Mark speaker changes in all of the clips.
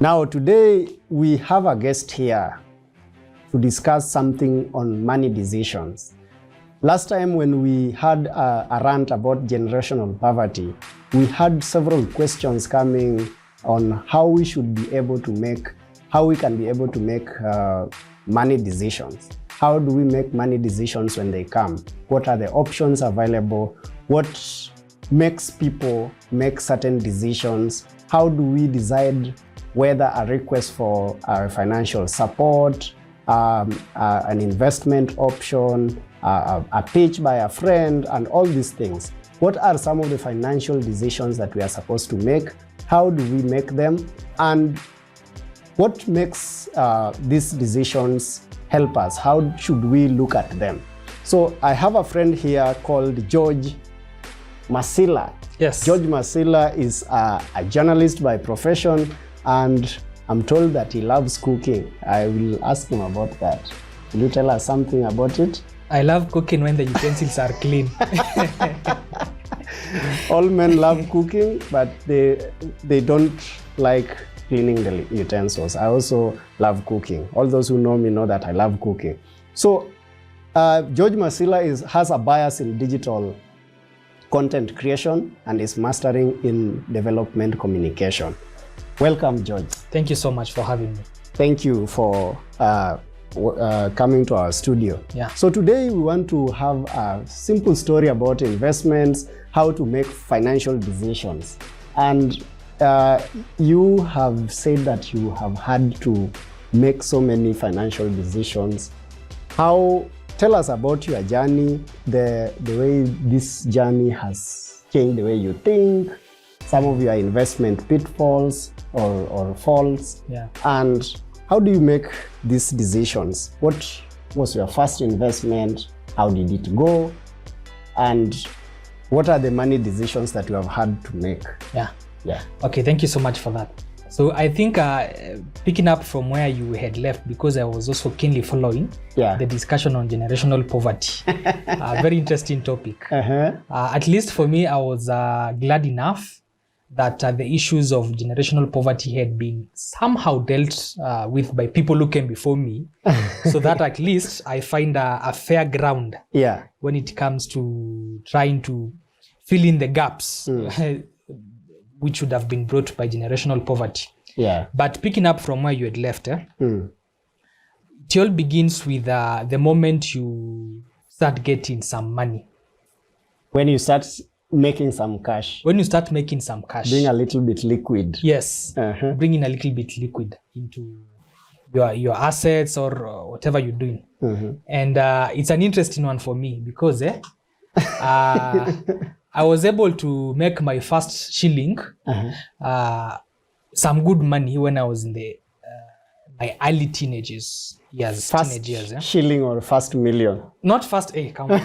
Speaker 1: Now, today we have a guest here to discuss something on money decisions. Last time when we had a rant about generational poverty, we had several questions coming on how we should be able to make, how we can be able to make money decisions. How do we make money decisions when they come? What are the options available? What makes people make certain decisions? How do we decide whether a request for financial support, an investment option, a pitch by a friend, and all these things? What are some of the financial decisions that we are supposed to make? How do we make them? And what makes these decisions help us? How should we look at them? So I have a friend here called George Masila.
Speaker 2: Yes.
Speaker 1: George Masila is a journalist by profession, and I'm told that he loves cooking. I will ask him about that. Will you tell us something about it?
Speaker 2: I love cooking when the utensils are clean.
Speaker 1: All men love cooking, but they don't like cleaning the utensils. I also love cooking. All those who know me know that I love cooking. So George Masila has a bias in digital content creation and is mastering in development communication. Welcome, George.
Speaker 2: Thank you so much for having me.
Speaker 1: Thank you for coming to our studio.
Speaker 2: Yeah.
Speaker 1: So today we want to have a simple story about investments, how to make financial decisions. And you have said that you have had to make so many financial decisions. Tell us about your journey, the way this journey has changed the way you think, some of your investment pitfalls or faults.
Speaker 2: Yeah.
Speaker 1: And how do you make these decisions? What was your first investment? How did it go? And what are the money decisions that you have had to make?
Speaker 2: Yeah.
Speaker 1: Yeah.
Speaker 2: Okay, thank you so much for that. So I think picking up from where you had left, because I was also keenly following the discussion on generational poverty. Very interesting topic. At least for me, I was glad enough that the issues of generational poverty had been somehow dealt with by people who came before me, so that at least I find a fair ground when it comes to trying to fill in the gaps which would have been brought by generational poverty.
Speaker 1: Yeah.
Speaker 2: But picking up from where you had left, it all begins with the moment you start getting some money.
Speaker 1: When you start making some cash.
Speaker 2: When you start making some cash.
Speaker 1: Being a little bit liquid.
Speaker 2: Yes. Bringing a little bit liquid into your assets or whatever you're doing. And it's an interesting one for me because I was able to make my first shilling, some good money when I was in my early teenage years.
Speaker 1: First shilling or first million?
Speaker 2: Not first, come on.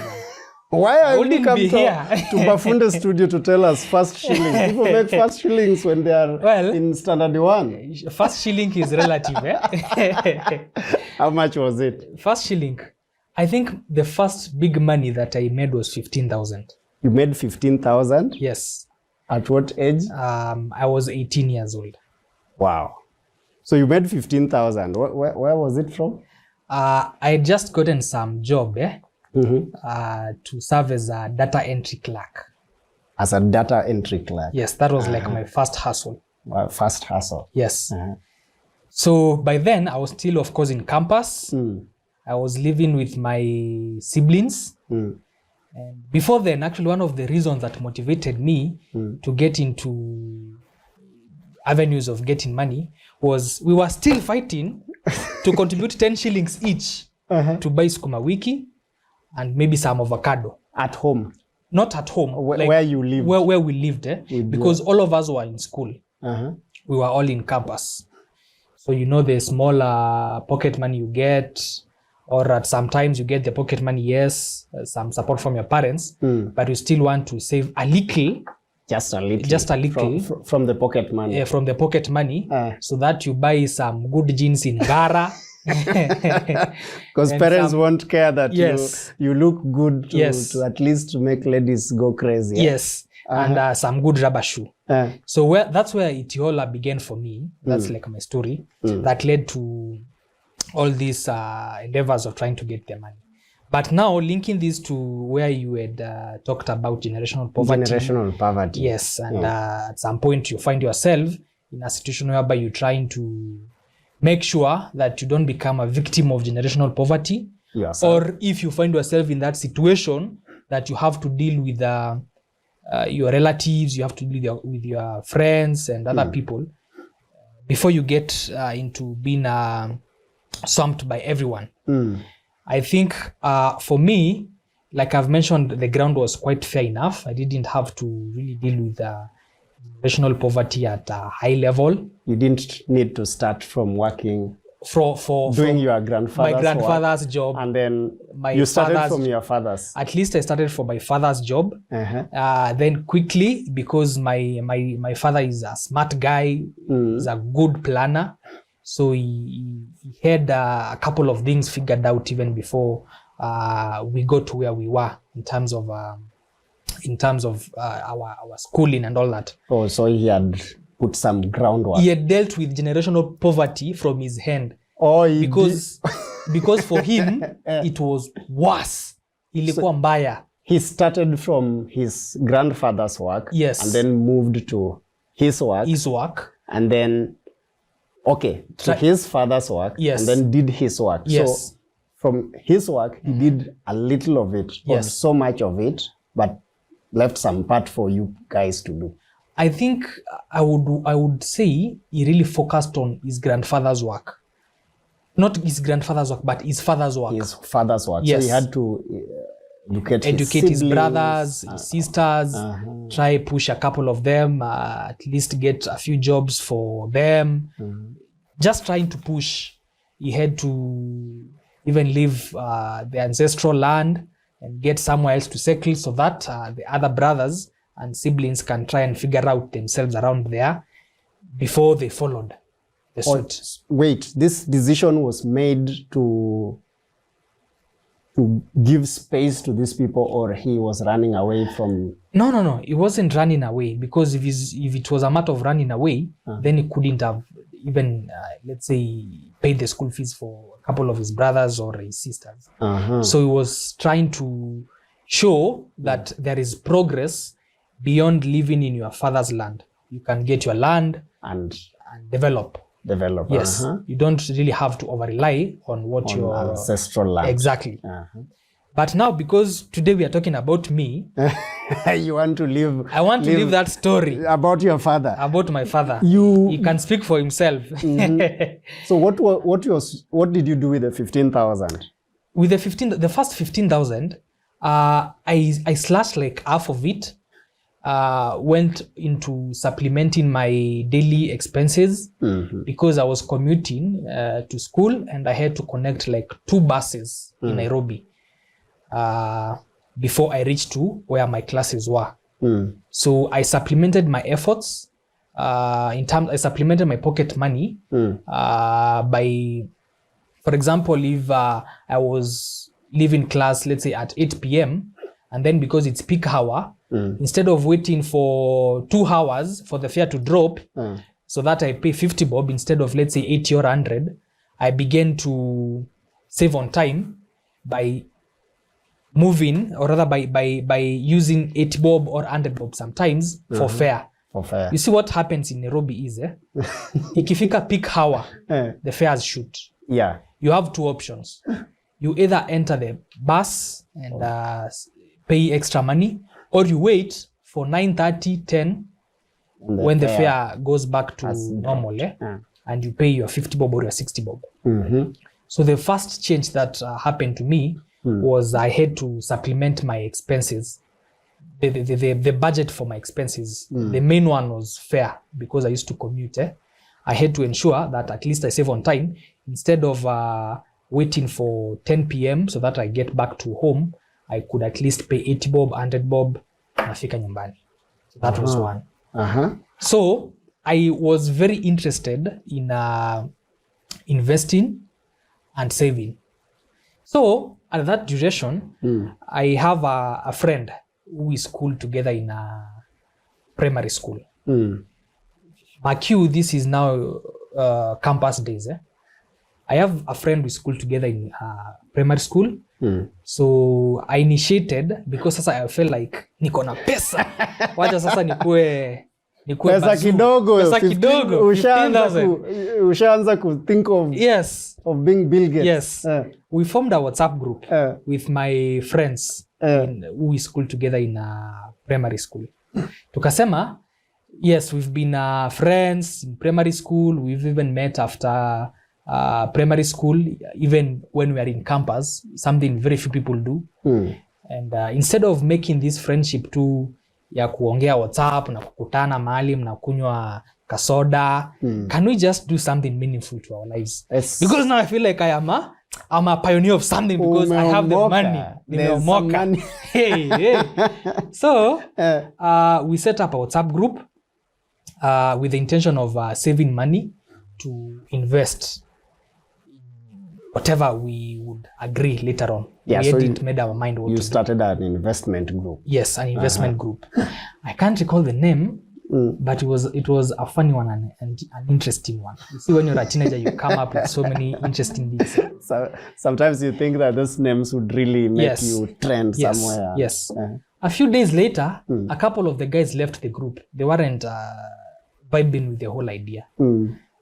Speaker 1: Why are you come to Bafunde Studio to tell us first shilling? People make first shillings when they are in standard 1.
Speaker 2: First shilling is relative.
Speaker 1: How much was it?
Speaker 2: First shilling. I think the first big money that I made was 15,000.
Speaker 1: You made 15,000?
Speaker 2: Yes.
Speaker 1: At what age?
Speaker 2: I was 18 years old.
Speaker 1: Wow. So you made 15,000. Where was it from?
Speaker 2: I had just gotten some job to serve as a data entry clerk.
Speaker 1: As a data entry clerk?
Speaker 2: Yes, that was like my first hustle.
Speaker 1: First hustle?
Speaker 2: Yes. So by then, I was still, of course, in campus. I was living with my siblings. And before then, actually, one of the reasons that motivated me to get into avenues of getting money was we were still fighting to contribute 10 shillings each to buy sukuma wiki and maybe some avocado.
Speaker 1: At home?
Speaker 2: Not at home.
Speaker 1: Where you lived?
Speaker 2: Where we lived, because all of us were in school. We were all in campus. So you know the smaller pocket money you get, or at sometimes you get the pocket money, yes, some support from your parents, but you still want to save a little.
Speaker 1: Just a little.
Speaker 2: Just a little.
Speaker 1: From the pocket money.
Speaker 2: Yeah, from the pocket money, so that you buy some good jeans in Gara.
Speaker 1: Because parents won't care that you look good to at least make ladies go crazy.
Speaker 2: Yes, and some good rubber shoe. So that's where Itiola began for me. That's like my story that led to all these endeavors of trying to get their money. But now linking this to where you had talked about generational poverty.
Speaker 1: Generational poverty.
Speaker 2: Yes, and at some point you find yourself in a situation whereby you're trying to make sure that you don't become a victim of generational poverty.
Speaker 1: Yes.
Speaker 2: Or if you find yourself in that situation that you have to deal with your relatives, you have to deal with your friends and other people before you get into being swamped by everyone. I think for me, like I've mentioned, the ground was quite fair enough. I didn't have to really deal with generational poverty at a high level.
Speaker 1: You didn't need to start from working
Speaker 2: for
Speaker 1: doing your grandfather's
Speaker 2: my grandfather's
Speaker 1: work,
Speaker 2: job,
Speaker 1: and then you started from your father's.
Speaker 2: At least I started from my father's job. Then quickly, because my father is a smart guy, he's a good planner, so he had a couple of things figured out even before we got to where we were in terms of our schooling and all that.
Speaker 1: Oh, so he had put some groundwork.
Speaker 2: He had dealt with generational poverty from his hand.
Speaker 1: Oh,
Speaker 2: because for him it was worse. Ilikuwa mbaya.
Speaker 1: He started from his grandfather's work.
Speaker 2: Yes.
Speaker 1: And then moved to his work. And then, to his father's work.
Speaker 2: Yes.
Speaker 1: And then did his work.
Speaker 2: Yes.
Speaker 1: So from his work, he did a little of it. Not so much of it, but left some part for you guys to do.
Speaker 2: I think I would say he really focused on his grandfather's work. Not his grandfather's work, but his father's work.
Speaker 1: His father's work.
Speaker 2: Yes.
Speaker 1: So he had to
Speaker 2: educate his brothers, his sisters, try push a couple of them, at least get a few jobs for them. Just trying to push. He had to even leave the ancestral land and get somewhere else to settle so that the other brothers and siblings can try and figure out themselves around there before they followed the suit.
Speaker 1: Wait, this decision was made to give space to these people, or he was running away from?
Speaker 2: No. He wasn't running away, because if it was a matter of running away, then he couldn't have even, let's say, paid the school fees for a couple of his brothers or his sisters. So he was trying to show that there is progress beyond living in your father's land. You can get your land and develop. Yes. You don't really have to over-rely on your
Speaker 1: ancestral land.
Speaker 2: Exactly. But now, because today we are talking about me,
Speaker 1: you want to live.
Speaker 2: I want to live that story
Speaker 1: about your father.
Speaker 2: About my father. He can speak for himself.
Speaker 1: So what did you do with the 15,000?
Speaker 2: With the first 15,000, I slashed like half of it. Went into supplementing my daily expenses because I was commuting to school and I had to connect like 2 buses in Nairobi before I reached to where my classes were. So I supplemented my efforts I supplemented my pocket money by, for example, if I was leaving class, let's say at 8 p.m. and then because it's peak hour, instead of waiting for 2 hours for the fare to drop, so that I pay 50 bob instead of, let's say, 80 or 100, I began to save on time by moving, or rather by using 80 bob or 100 bob sometimes for fare. You see what happens in Nairobi is, ikifika peak hour, the fares shoot.
Speaker 1: Yeah.
Speaker 2: You have 2 options. You either enter the bus and pay extra money, or you wait for 9:30, 10 when the fare goes back to normal, and you pay your 50 bob or your 60 bob. So the first change that happened to me was I had to supplement my expenses, the budget for my expenses. The main one was fare, because I used to commute. I had to ensure that at least I save on time. Instead of waiting for 10 p.m. so that I get back to home, I could at least pay 80 bob, 100 bob, nafika nyumbani. So that was one. So I was very interested in investing and saving. So at that duration, I have a friend who is schooled together in a primary school. Mark you, this is now campus days. I have a friend we school together in primary school. So I initiated because sasa I felt like niko na pesa. Wacha sasa nikue
Speaker 1: pesa kidogo.
Speaker 2: Pesa kidogo.
Speaker 1: Ushaanza ku think of of being Bill Gates.
Speaker 2: Yes. We formed a WhatsApp group with my friends who we school together in primary school. Tukasema, yes, we've been friends in primary school. We've even met after primary school, even when we are in campus, something very few people do. And instead of making this friendship to ya kuongea WhatsApp na kukutana mahali mnakunywa kasoda, can we just do something meaningful to our lives? Yes. Because now I feel like I'm a pioneer of something because I have the money.
Speaker 1: There's some money.
Speaker 2: Hey. So we set up a WhatsApp group with the intention of saving money to invest whatever we would agree later on.
Speaker 1: Yeah,
Speaker 2: we
Speaker 1: so
Speaker 2: hadn't made our mind what
Speaker 1: you
Speaker 2: to
Speaker 1: started an investment group.
Speaker 2: Yes, an investment group. I can't recall the name, but it was a funny one and an interesting one. You see, when you're a teenager, you come up with so many interesting things.
Speaker 1: So sometimes you think that those names would really make you trend somewhere.
Speaker 2: Yes. A few days later, a couple of the guys left the group. They weren't vibing with the whole idea.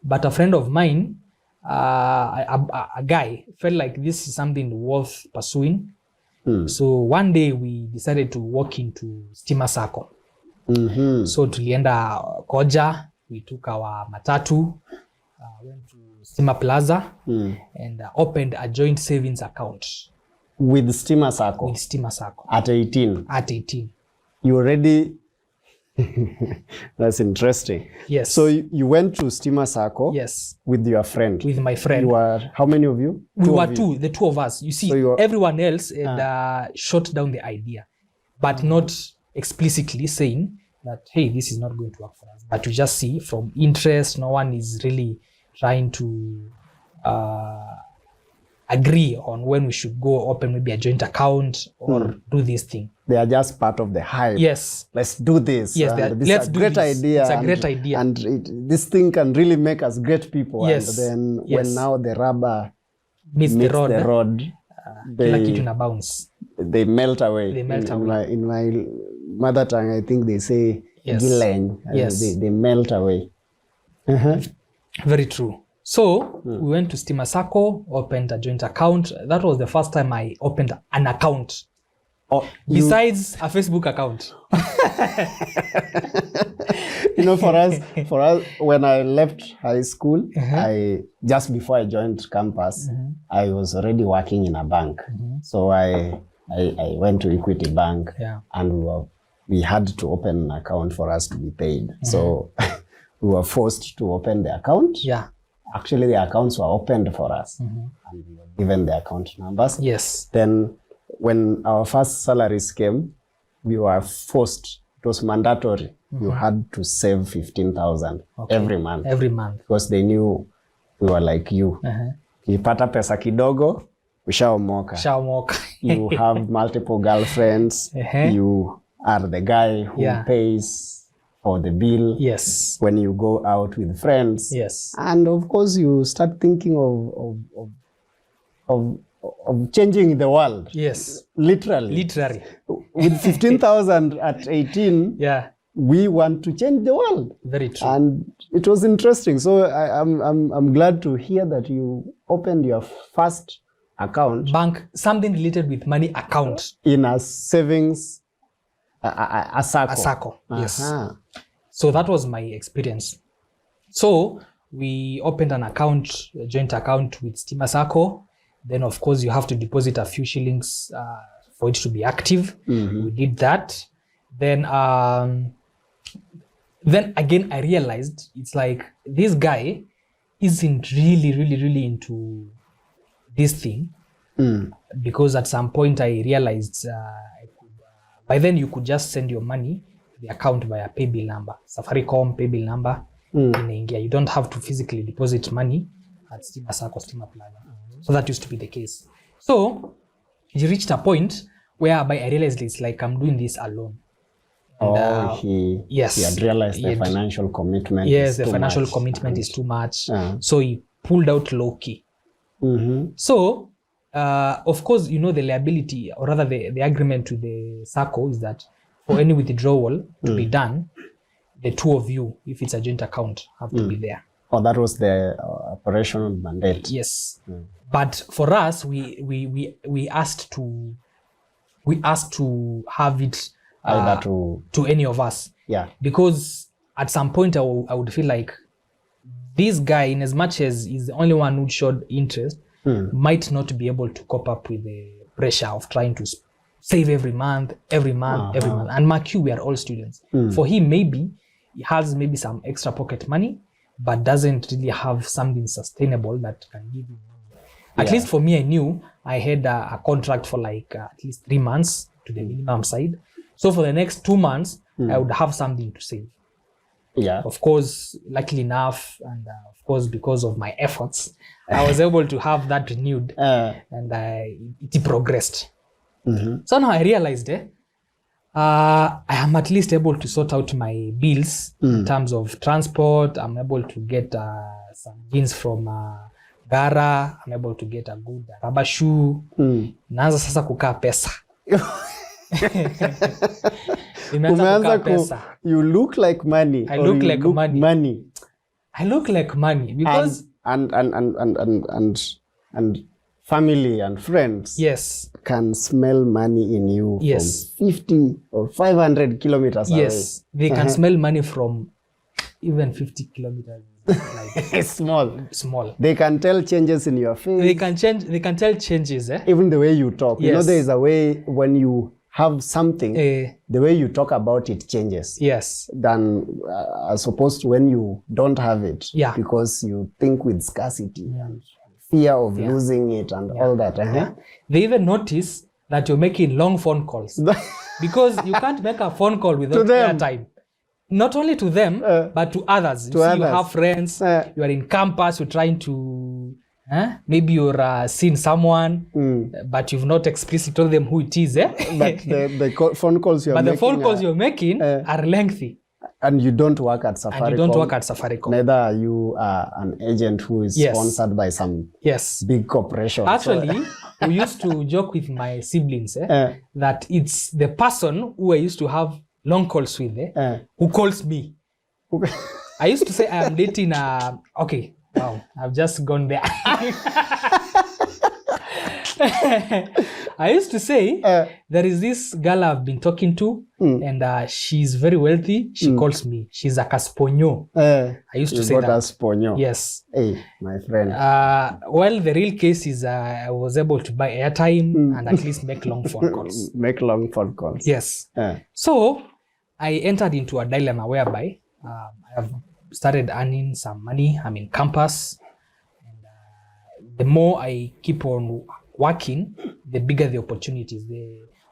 Speaker 2: But a friend of mine, a guy, felt like this is something worth pursuing. So one day we decided to walk into Stima Sacco. So tulienda Koja, we took our matatu, went to Stima Plaza and opened a joint savings account.
Speaker 1: With Stima Sacco?
Speaker 2: With Stima Sacco.
Speaker 1: At 18?
Speaker 2: At 18.
Speaker 1: You already... That's interesting.
Speaker 2: Yes.
Speaker 1: So you went to Stima Sacco.
Speaker 2: Yes.
Speaker 1: With your friend.
Speaker 2: With my friend.
Speaker 1: You were, how many of you?
Speaker 2: We were two, the two of us. You see,
Speaker 1: so
Speaker 2: everyone else had shot down the idea, but not explicitly saying that, hey, this is not going to work for us. But you just see from interest, no one is really trying to agree on when we should go open maybe a joint account or do this thing.
Speaker 1: They are just part of the hype.
Speaker 2: Yes.
Speaker 1: Let's do this.
Speaker 2: Yes,
Speaker 1: let's do this. Idea.
Speaker 2: It's a great idea.
Speaker 1: And this thing can really make us great people.
Speaker 2: Yes.
Speaker 1: And then when now the rubber
Speaker 2: meets the road,
Speaker 1: they melt away.
Speaker 2: They melt away.
Speaker 1: In my mother tongue, I think they say gileng.
Speaker 2: Yes.
Speaker 1: They melt away.
Speaker 2: Very true. So we went to Stima Sacco, opened a joint account. That was the first time I opened an account. Besides a Facebook account.
Speaker 1: For us, when I left high school, just before I joined campus, I was already working in a bank. So I went to Equity Bank and we had to open an account for us to be paid. So we were forced to open the account.
Speaker 2: Yeah.
Speaker 1: Actually, the accounts were opened for us and we were given the account numbers.
Speaker 2: Yes.
Speaker 1: Then when our first salaries came, we were forced, it was mandatory. You had to save 15,000 every month.
Speaker 2: Every month.
Speaker 1: Because they knew we were like you. Ukipata pesa kidogo, ushaomoka. You have multiple girlfriends. You are the guy who pays for the bill.
Speaker 2: Yes.
Speaker 1: When you go out with friends.
Speaker 2: Yes.
Speaker 1: And of course, you start thinking of changing the world.
Speaker 2: Yes.
Speaker 1: Literally. With 15,000 at 18, we want to change the world.
Speaker 2: Very true.
Speaker 1: And it was interesting. So I'm glad to hear that you opened your first account.
Speaker 2: Bank, something related with money account.
Speaker 1: In a savings, a Sacco.
Speaker 2: A Sacco, yes. So that was my experience. So we opened an account, a joint account with Stima Sacco. Then, of course, you have to deposit a few shillings for it to be active. We did that. Then again, I realized it's like this guy isn't really into this thing. Because at some point I realized by then you could just send your money to the account via paybill number. Safaricom paybill number in India. You don't have to physically deposit money at Stima Sacco, Stima Plaza. So that used to be the case. So it reached a point whereby I realized it's like I'm doing this alone. And,
Speaker 1: he had realized the financial commitment.
Speaker 2: Yes, the financial commitment is too much. So he pulled out low-key. So, of course, the liability, or rather the agreement with the SACCO is that for any withdrawal to be done, the two of you, if it's a joint account, have to be there.
Speaker 1: Oh, that was the operational mandate.
Speaker 2: Yes, but for us, we asked to have it to any of us.
Speaker 1: Yeah.
Speaker 2: Because at some point I would feel like this guy, in as much as he's the only one who showed interest, might not be able to cope up with the pressure of trying to save every month. And mark you, we are all students. For him, maybe he has maybe some extra pocket money, but doesn't really have something sustainable that can give him money. At least for me, I knew I had a contract for like at least 3 months to the minimum side. So for the next 2 months, I would have something to save.
Speaker 1: Yeah.
Speaker 2: Of course, luckily enough, and of course, because of my efforts, I was able to have that renewed, and it progressed. So now I realized I am at least able to sort out my bills in terms of transport. I'm able to get some jeans from Gara. I'm able to get a good rubber shoe. Naanza sasa kukaa pesa.
Speaker 1: You look like money.
Speaker 2: I look like
Speaker 1: money.
Speaker 2: I look like money because
Speaker 1: and family and friends can smell money in you from 50 or 500 kilometers away.
Speaker 2: Yes, they can smell money from even 50 kilometers.
Speaker 1: Like small. They can tell changes in your face.
Speaker 2: They can tell changes.
Speaker 1: Even the way you talk. There is a way when you have something, the way you talk about it changes.
Speaker 2: Yes.
Speaker 1: Than as opposed to when you don't have it.
Speaker 2: Yeah.
Speaker 1: Because you think with scarcity and fear of losing it and all that.
Speaker 2: They even notice that you're making long phone calls because you can't make a phone call without airtime. Not only to them, but to others. You have friends, you are in campus, you're trying to, maybe you're seeing someone, but you've not explicitly told them who it is. But
Speaker 1: the phone calls
Speaker 2: you're making are lengthy.
Speaker 1: And you don't work at Safaricom. Neither are you an agent who is sponsored by some big corporation.
Speaker 2: Actually, we used to joke with my siblings that it's the person who I used to have long calls with who calls me. I used to say I am dating okay, wow, I've just gone there. I used to say there is this girl I've been talking to and she's very wealthy. She calls me. She's a Casponyo. I used to say that.
Speaker 1: Casponyo.
Speaker 2: Yes.
Speaker 1: Hey, my friend.
Speaker 2: Well, the real case is I was able to buy airtime and at least make long phone calls.
Speaker 1: Make long phone calls.
Speaker 2: Yes. So I entered into a dilemma whereby I have started earning some money. I'm in campus. And the more I keep on working, the bigger the opportunities.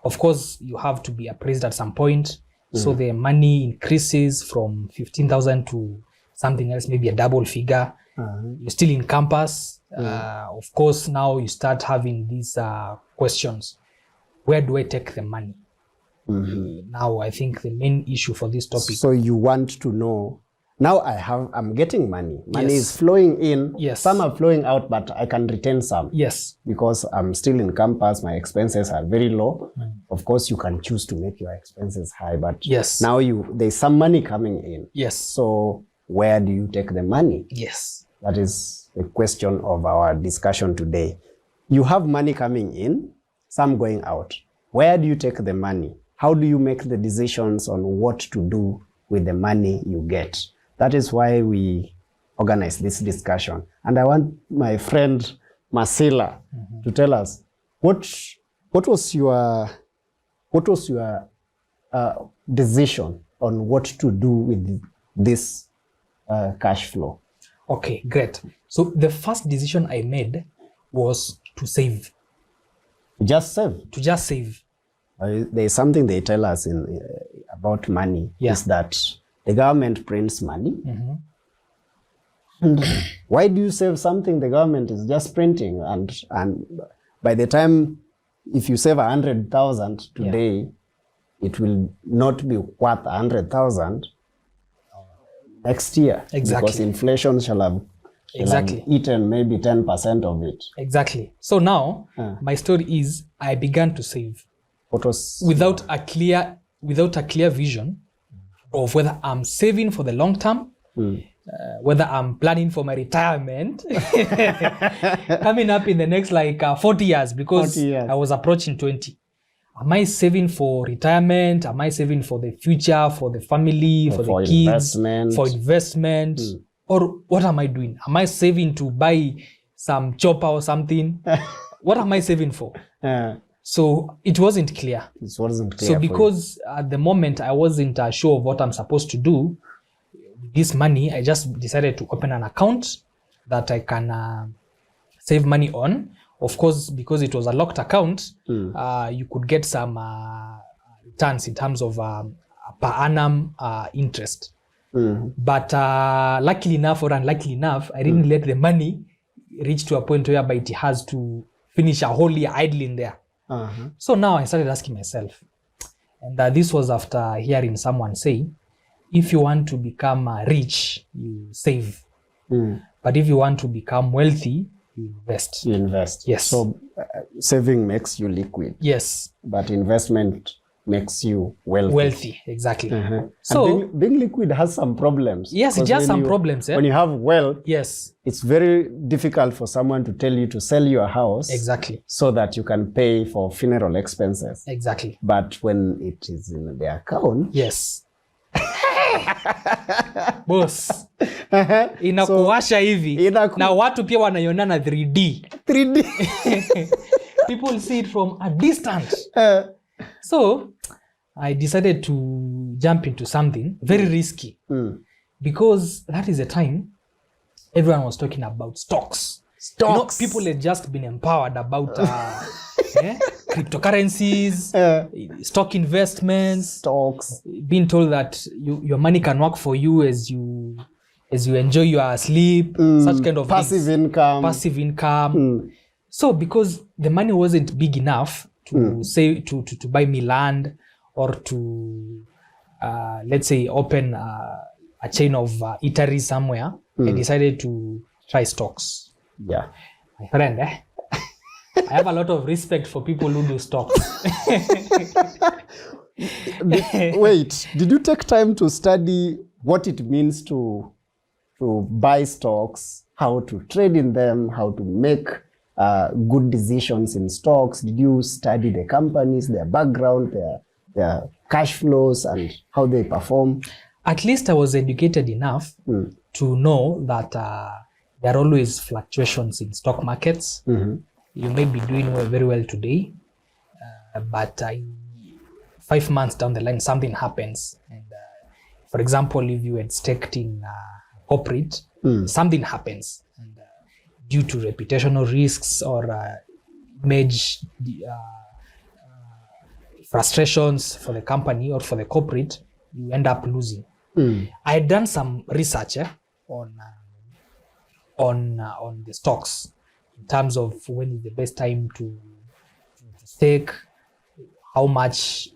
Speaker 2: Of course, you have to be appraised at some point. So the money increases from 15,000 to something else, maybe a double figure. You're still in campus. Of course, now you start having these questions. Where do I take the money? Now, I think the main issue for this topic.
Speaker 1: So you want to know, now I'm getting money. Money is flowing in.
Speaker 2: Yes.
Speaker 1: Some are flowing out, but I can retain some.
Speaker 2: Yes.
Speaker 1: Because I'm still in campus, my expenses are very low. Of course, you can choose to make your expenses high, but now there's some money coming in.
Speaker 2: Yes.
Speaker 1: So where do you take the money?
Speaker 2: Yes.
Speaker 1: That is the question of our discussion today. You have money coming in, some going out. Where do you take the money? How do you make the decisions on what to do with the money you get? That is why we organize this discussion. And I want my friend Masila to tell us what was your decision on what to do with this cash flow?
Speaker 2: Okay, great. So the first decision I made was to save.
Speaker 1: Just save?
Speaker 2: To just save.
Speaker 1: There is something they tell us about money, is that the government prints money. And why do you save something the government is just printing? And by the time, if you save 100,000 today, it will not be worth 100,000 next year.
Speaker 2: Exactly.
Speaker 1: Because inflation shall have eaten maybe 10% of it.
Speaker 2: Exactly. So now my story is I began to save without a clear vision of whether I'm saving for the long term, whether I'm planning for my retirement coming up in the next 40 years, because 40 years. I was approaching 20. Am I saving for retirement? Am I saving for the future, for the family, for the kids, for investment? Or what am I doing? Am I saving to buy some chopper or something? What am I saving for? So it wasn't clear. So because at the moment I wasn't sure of what I'm supposed to do with this money, I just decided to open an account that I can save money on. Of course, because it was a locked account, you could get some returns in terms of per annum interest. But luckily enough or unluckily enough, I didn't let the money reach to a point whereby it has to finish a whole year idling there. So now I started asking myself, and this was after hearing someone say, if you want to become rich, you save. But if you want to become wealthy, you invest. Yes. So
Speaker 1: saving makes you liquid.
Speaker 2: Yes.
Speaker 1: But investment makes you wealthy.
Speaker 2: Exactly.
Speaker 1: So being liquid has some problems.
Speaker 2: Yes, it has some problems.
Speaker 1: When you have wealth,
Speaker 2: yes,
Speaker 1: it's very difficult for someone to tell you to sell your house.
Speaker 2: Exactly.
Speaker 1: So that you can pay for funeral expenses.
Speaker 2: Exactly.
Speaker 1: But when it is in the account,
Speaker 2: yes. Boss, inakuwasha hivi na watu pia wanaiona 3D. People see it from a distance. So I decided to jump into something very risky because that is the time everyone was talking about stocks. People had just been empowered about cryptocurrencies, stock investments, being told that your money can work for you as you enjoy your sleep, such kind of
Speaker 1: passive
Speaker 2: income. So because the money wasn't big enough to say to buy me land or to let's say open a chain of eateries somewhere, I decided to try stocks.
Speaker 1: Yeah,
Speaker 2: my friend, I have a lot of respect for people who do stocks.
Speaker 1: Wait, did you take time to study what it means to buy stocks, how to trade in them, how to make good decisions in stocks? Did you study the companies, their background, their cash flows, and how they perform?
Speaker 2: At least I was educated enough to know that there are always fluctuations in stock markets. You may be doing very well today, but 5 months down the line, something happens. And for example, if you had staked in corporate, something happens. And due to reputational risks or image frustrations for the company or for the corporate, you end up losing. I had done some research on the stocks in terms of when is the best time to stake, how much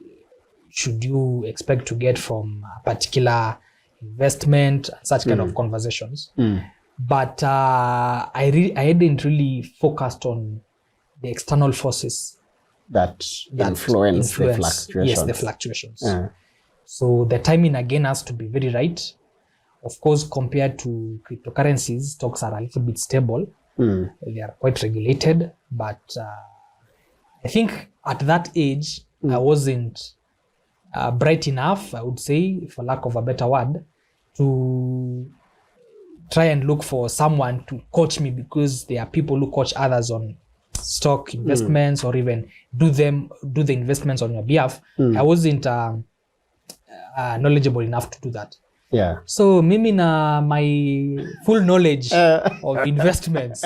Speaker 2: should you expect to get from a particular investment, and such kind of conversations. But I hadn't really focused on the external forces
Speaker 1: that influence the fluctuations.
Speaker 2: Yes, the fluctuations. So the timing again has to be very right. Of course, compared to cryptocurrencies, stocks are a little bit stable. They are quite regulated, but I think at that age, I wasn't bright enough, I would say, for lack of a better word, to try and look for someone to coach me, because there are people who coach others on stock investments or even do the investments on your behalf. I wasn't knowledgeable enough to do that.
Speaker 1: Yeah.
Speaker 2: So mimi na my full knowledge of investments,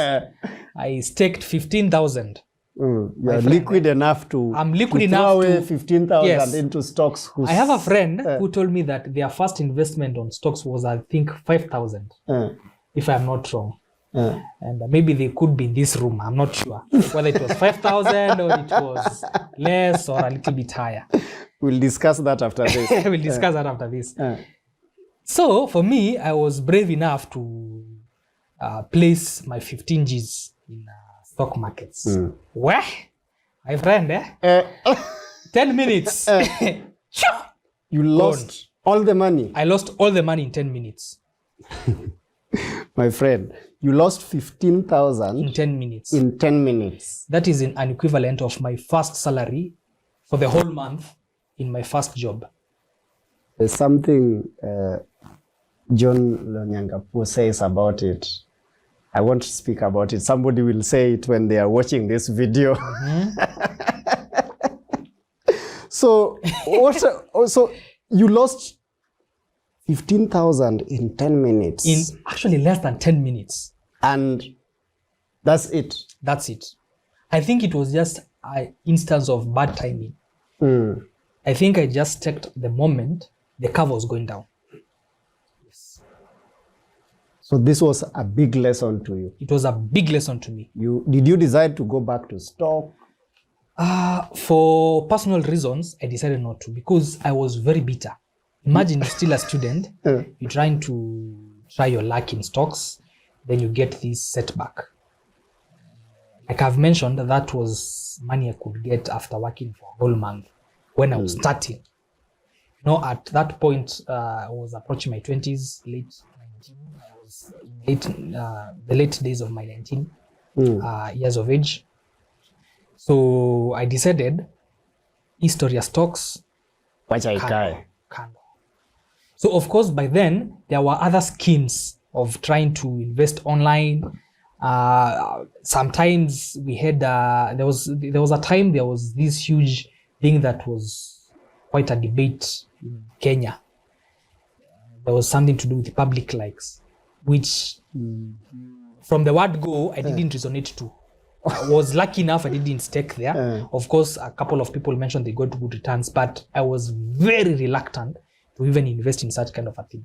Speaker 2: I staked 15,000.
Speaker 1: You're liquid enough to
Speaker 2: I'm liquid enough
Speaker 1: throw away
Speaker 2: to
Speaker 1: 15,000 into stocks.
Speaker 2: I have a friend who told me that their first investment on stocks was, I think, 5,000, if I'm not wrong. And maybe they could be in this room. I'm not sure whether it was 5,000 or it was less or a little bit higher.
Speaker 1: We'll discuss that after this.
Speaker 2: We'll discuss that after this. So for me, I was brave enough to place my 15 Gs in stock markets. Where? My friend, 10 minutes.
Speaker 1: You lost all the money.
Speaker 2: I lost all the money in 10 minutes.
Speaker 1: My friend, you lost 15,000
Speaker 2: in 10 minutes.
Speaker 1: In 10 minutes.
Speaker 2: That is an equivalent of my first salary for the whole month in my first job.
Speaker 1: There's something John Lonyangapuo says about it. I won't speak about it. Somebody will say it when they are watching this video. So you lost 15,000 in 10 minutes.
Speaker 2: In actually less than 10 minutes.
Speaker 1: And that's it.
Speaker 2: That's it. I think it was just an instance of bad timing. I think I just checked the moment the curve was going down. Yes.
Speaker 1: So this was a big lesson to you.
Speaker 2: It was a big lesson to me.
Speaker 1: Did you decide to go back to stock?
Speaker 2: For personal reasons, I decided not to because I was very bitter. Imagine you're still a student, you're trying to try your luck in stocks, then you get this setback. Like I've mentioned, that was money I could get after working for a whole month when I was starting. At that point, I was approaching my 20s, late 19. I was in the late days of my 19 years of age. So I decided, Historia stocks, kando. So of course, by then, there were other schemes of trying to invest online. Sometimes we had, there was a time there was this huge thing that was quite a debate in Kenya. There was something to do with public likes, which from the word go, I didn't resonate to. I was lucky enough I didn't stake there. Of course, a couple of people mentioned they got good returns, but I was very reluctant to even invest in such kind of a thing.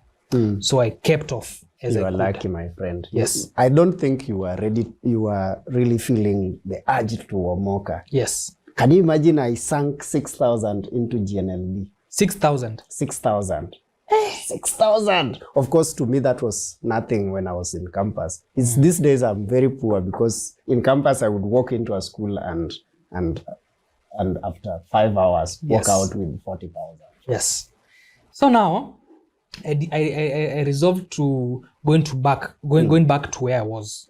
Speaker 2: So I kept off.
Speaker 1: You are lucky, my friend.
Speaker 2: Yes.
Speaker 1: I don't think you are ready. You are really feeling the urge to Omoka.
Speaker 2: Yes.
Speaker 1: Can you imagine I sank 6,000 into GNLB?
Speaker 2: 6,000.
Speaker 1: 6,000. 6,000. Of course, to me, that was nothing when I was in campus. These days, I'm very poor because in campus, I would walk into a school and after 5 hours, walk out with 40,000.
Speaker 2: Yes. So now, I resolved to going back to where I was.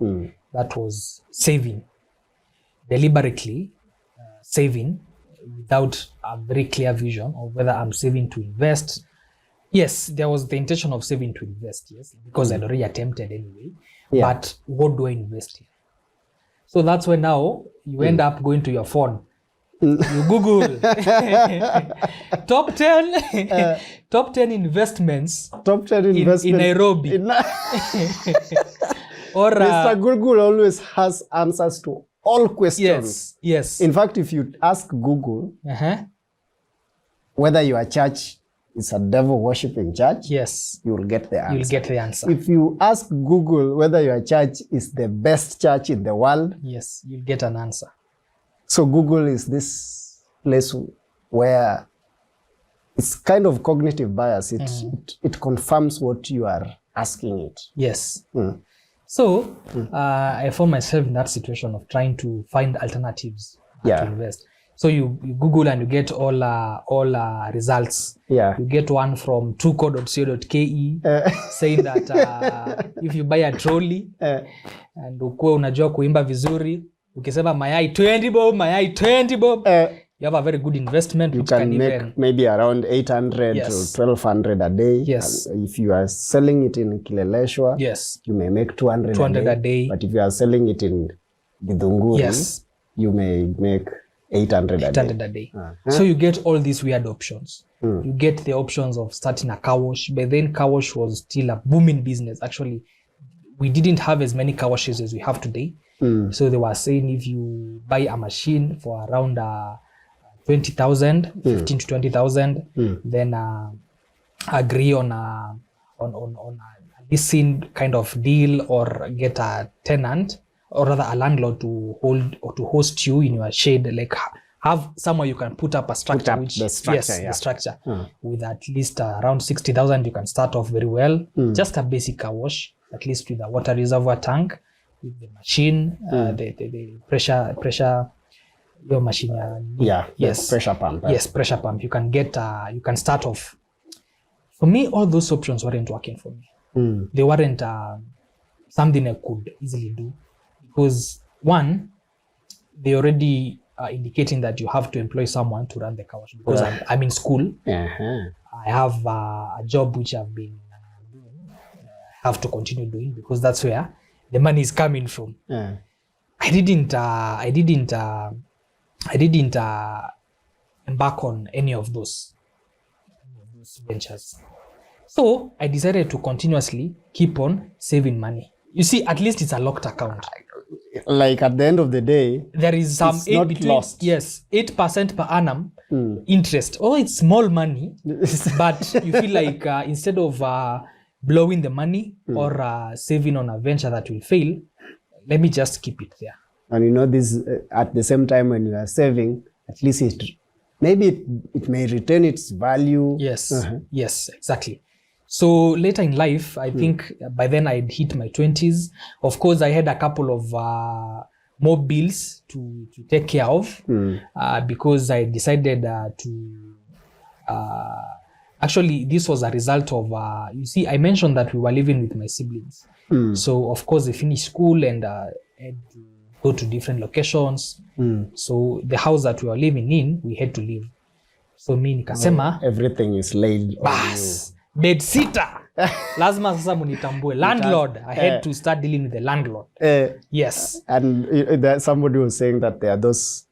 Speaker 2: That was saving, deliberately saving without a very clear vision of whether I'm saving to invest. Yes, there was the intention of saving to invest, yes, because I'd already attempted anyway. But what do I invest in? So that's when now you end up going to your phone. You Google top 10 investments.
Speaker 1: Top 10 investments
Speaker 2: in Nairobi. Or
Speaker 1: Mr. Google always has answers to all questions.
Speaker 2: Yes.
Speaker 1: In fact, if you ask Google whether your church is a devil worshipping church,
Speaker 2: yes,
Speaker 1: you will get the answer.
Speaker 2: You'll get the answer.
Speaker 1: If you ask Google whether your church is the best church in the world,
Speaker 2: yes, you'll get an answer.
Speaker 1: So Google is this place where it's kind of cognitive bias. It confirms what you are asking it.
Speaker 2: Yes. So I found myself in that situation of trying to find alternatives to invest. So you Google and you get all results. You get one from tuko.co.ke saying that if you buy a trolley and ukuwe unajua kuimba vizuri, ukisema mayai 20 bob, you have a very good investment.
Speaker 1: You can make maybe around 800 to 1,200 a day.
Speaker 2: Yes.
Speaker 1: If you are selling it in Kileleshwa, you may make 200 a day. But if you are selling it in Githunguri, you may make 800 a day.
Speaker 2: So you get all these weird options. You get the options of starting a car wash. But then car wash was still a booming business. Actually, we didn't have as many car washes as we have today. So they were saying if you buy a machine for around 20,000, 15 to 20,000, then agree on a leasing kind of deal or get a tenant or rather a landlord to hold or to host you in your shed, like have somewhere you can put up a structure,
Speaker 1: the structure
Speaker 2: with at least around 60,000. You can start off very well. Just a basic car wash, at least with a water reservoir tank, with the machine, the pressure your machine.
Speaker 1: Yes, pressure pump.
Speaker 2: Yes, pressure pump. You can get you can start off. For me, all those options weren't working for me. They weren't something I could easily do, because one, they already indicating that you have to employ someone to run the car wash, because I'm in school. I have a job which I've been doing, have to continue doing, because that's where the money is coming from. I didn't embark on any of those ventures. So I decided to continuously keep on saving money. You see, at least it's a locked account.
Speaker 1: Like at the end of the day,
Speaker 2: there is some 8% per annum interest. Oh, it's small money, but you feel like instead of blowing the money or saving on a venture that will fail, let me just keep it there.
Speaker 1: And you know, this at the same time when you are saving, at least it may retain its value.
Speaker 2: Yes, yes, exactly. So later in life, I think by then I'd hit my 20s. Of course, I had a couple of more bills to take care of because I decided to actually, this was a result of, you see, I mentioned that we were living with my siblings. So of course, they finished school and had to go to different locations. So the house that we were living in, we had to leave. So me nikasema,
Speaker 1: everything is laid on
Speaker 2: you. Bed sitter. Lazima sasa munitambue. Landlord. I had to start dealing with the landlord. Yes.
Speaker 1: And somebody was saying that there are those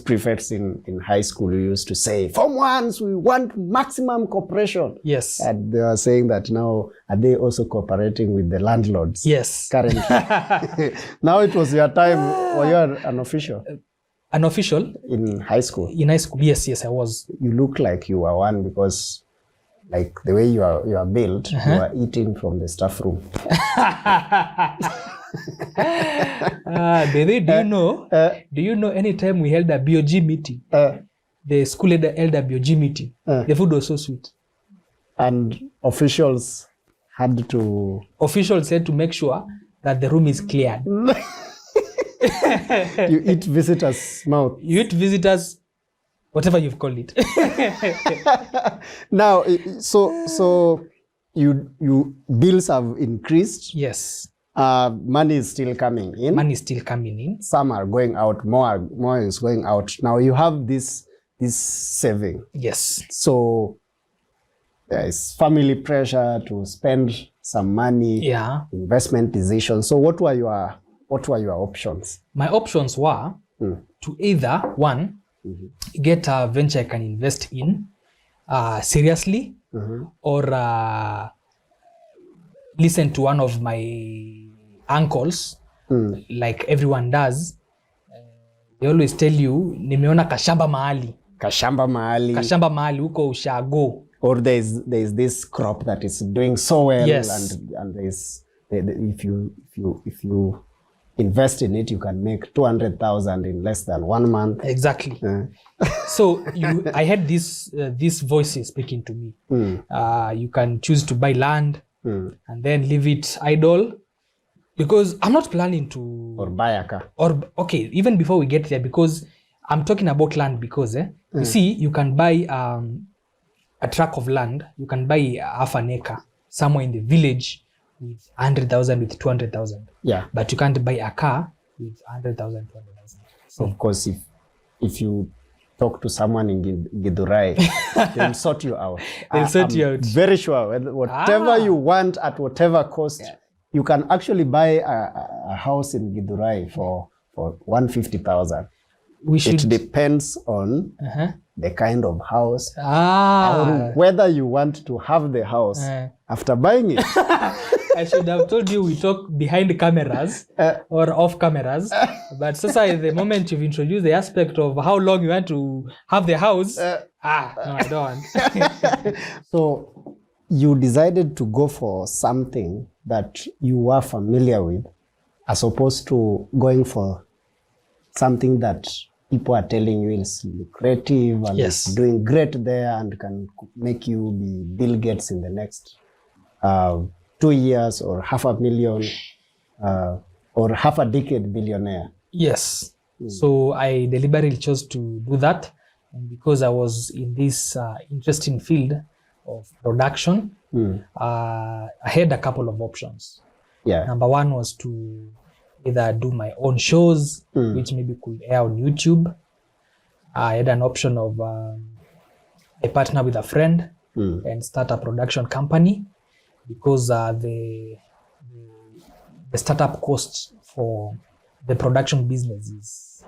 Speaker 1: prefects in high school who used to say, Form 1s, we want maximum cooperation.
Speaker 2: Yes.
Speaker 1: And they are saying that now, are they also cooperating with the landlords?
Speaker 2: Yes.
Speaker 1: Currently. Now it was your time, or you're an official.
Speaker 2: An official?
Speaker 1: In high school.
Speaker 2: In high school, yes, I was.
Speaker 1: You look like you were one because like the way you are built, you are eating from the staff room.
Speaker 2: Do you know any time we held a BOG meeting, the school held a BOG meeting, the food was so sweet.
Speaker 1: And officials had
Speaker 2: to make sure that the room is cleared.
Speaker 1: You eat visitors' mouth.
Speaker 2: You eat visitors, whatever you've called it.
Speaker 1: Now, so you bills have increased.
Speaker 2: Yes.
Speaker 1: Money is still coming in.
Speaker 2: Money is still coming in.
Speaker 1: Some are going out. More is going out. Now you have this saving.
Speaker 2: Yes.
Speaker 1: So there is family pressure to spend some money.
Speaker 2: Yeah.
Speaker 1: Investment decisions. So what were your options?
Speaker 2: My options were to either one, get a venture I can invest in seriously, or listen to one of my uncles, like everyone does. They always tell you, nimeona kashamba mahali.
Speaker 1: Kashamba mahali
Speaker 2: huko ushago.
Speaker 1: Or there's this crop that is doing so well.
Speaker 2: Yes.
Speaker 1: And there's if you invest in it, you can make 200,000 in less than 1 month.
Speaker 2: Exactly. So I had these voices speaking to me. You can choose to buy land and then leave it idle, because I'm not planning to.
Speaker 1: Or buy a car.
Speaker 2: Or okay, even before we get there, because I'm talking about land, because you see, you can buy a tract of land. You can buy half an acre somewhere in the village with 100,000, with 200,000.
Speaker 1: Yeah.
Speaker 2: But you can't buy a car with 100,000, 200,000.
Speaker 1: So of course, if you talk to someone in Githurai, they'll sort you out.
Speaker 2: They'll sort you out.
Speaker 1: Very sure. Whatever you want at whatever cost, you can actually buy a house in Githurai for 150,000. It depends on the kind of house, or whether you want to have the house after buying it.
Speaker 2: I should have told you we talk behind the cameras or off cameras. But sasa, the moment you've introduced the aspect of how long you want to have the house, no, I don't want.
Speaker 1: So you decided to go for something that you were familiar with, as opposed to going for something that people are telling you is lucrative and
Speaker 2: Yes.
Speaker 1: is doing great there and can make you be Bill Gates in the next 2 years, or $500,000 or half a decade billionaire?
Speaker 2: Yes. So I deliberately chose to do that, and because I was in this interesting field of production, I had a couple of options.
Speaker 1: Yeah.
Speaker 2: Number one was to either do my own shows, which maybe could air on YouTube. I had an option of I partner with a friend and start a production company, because the startup cost for the production business is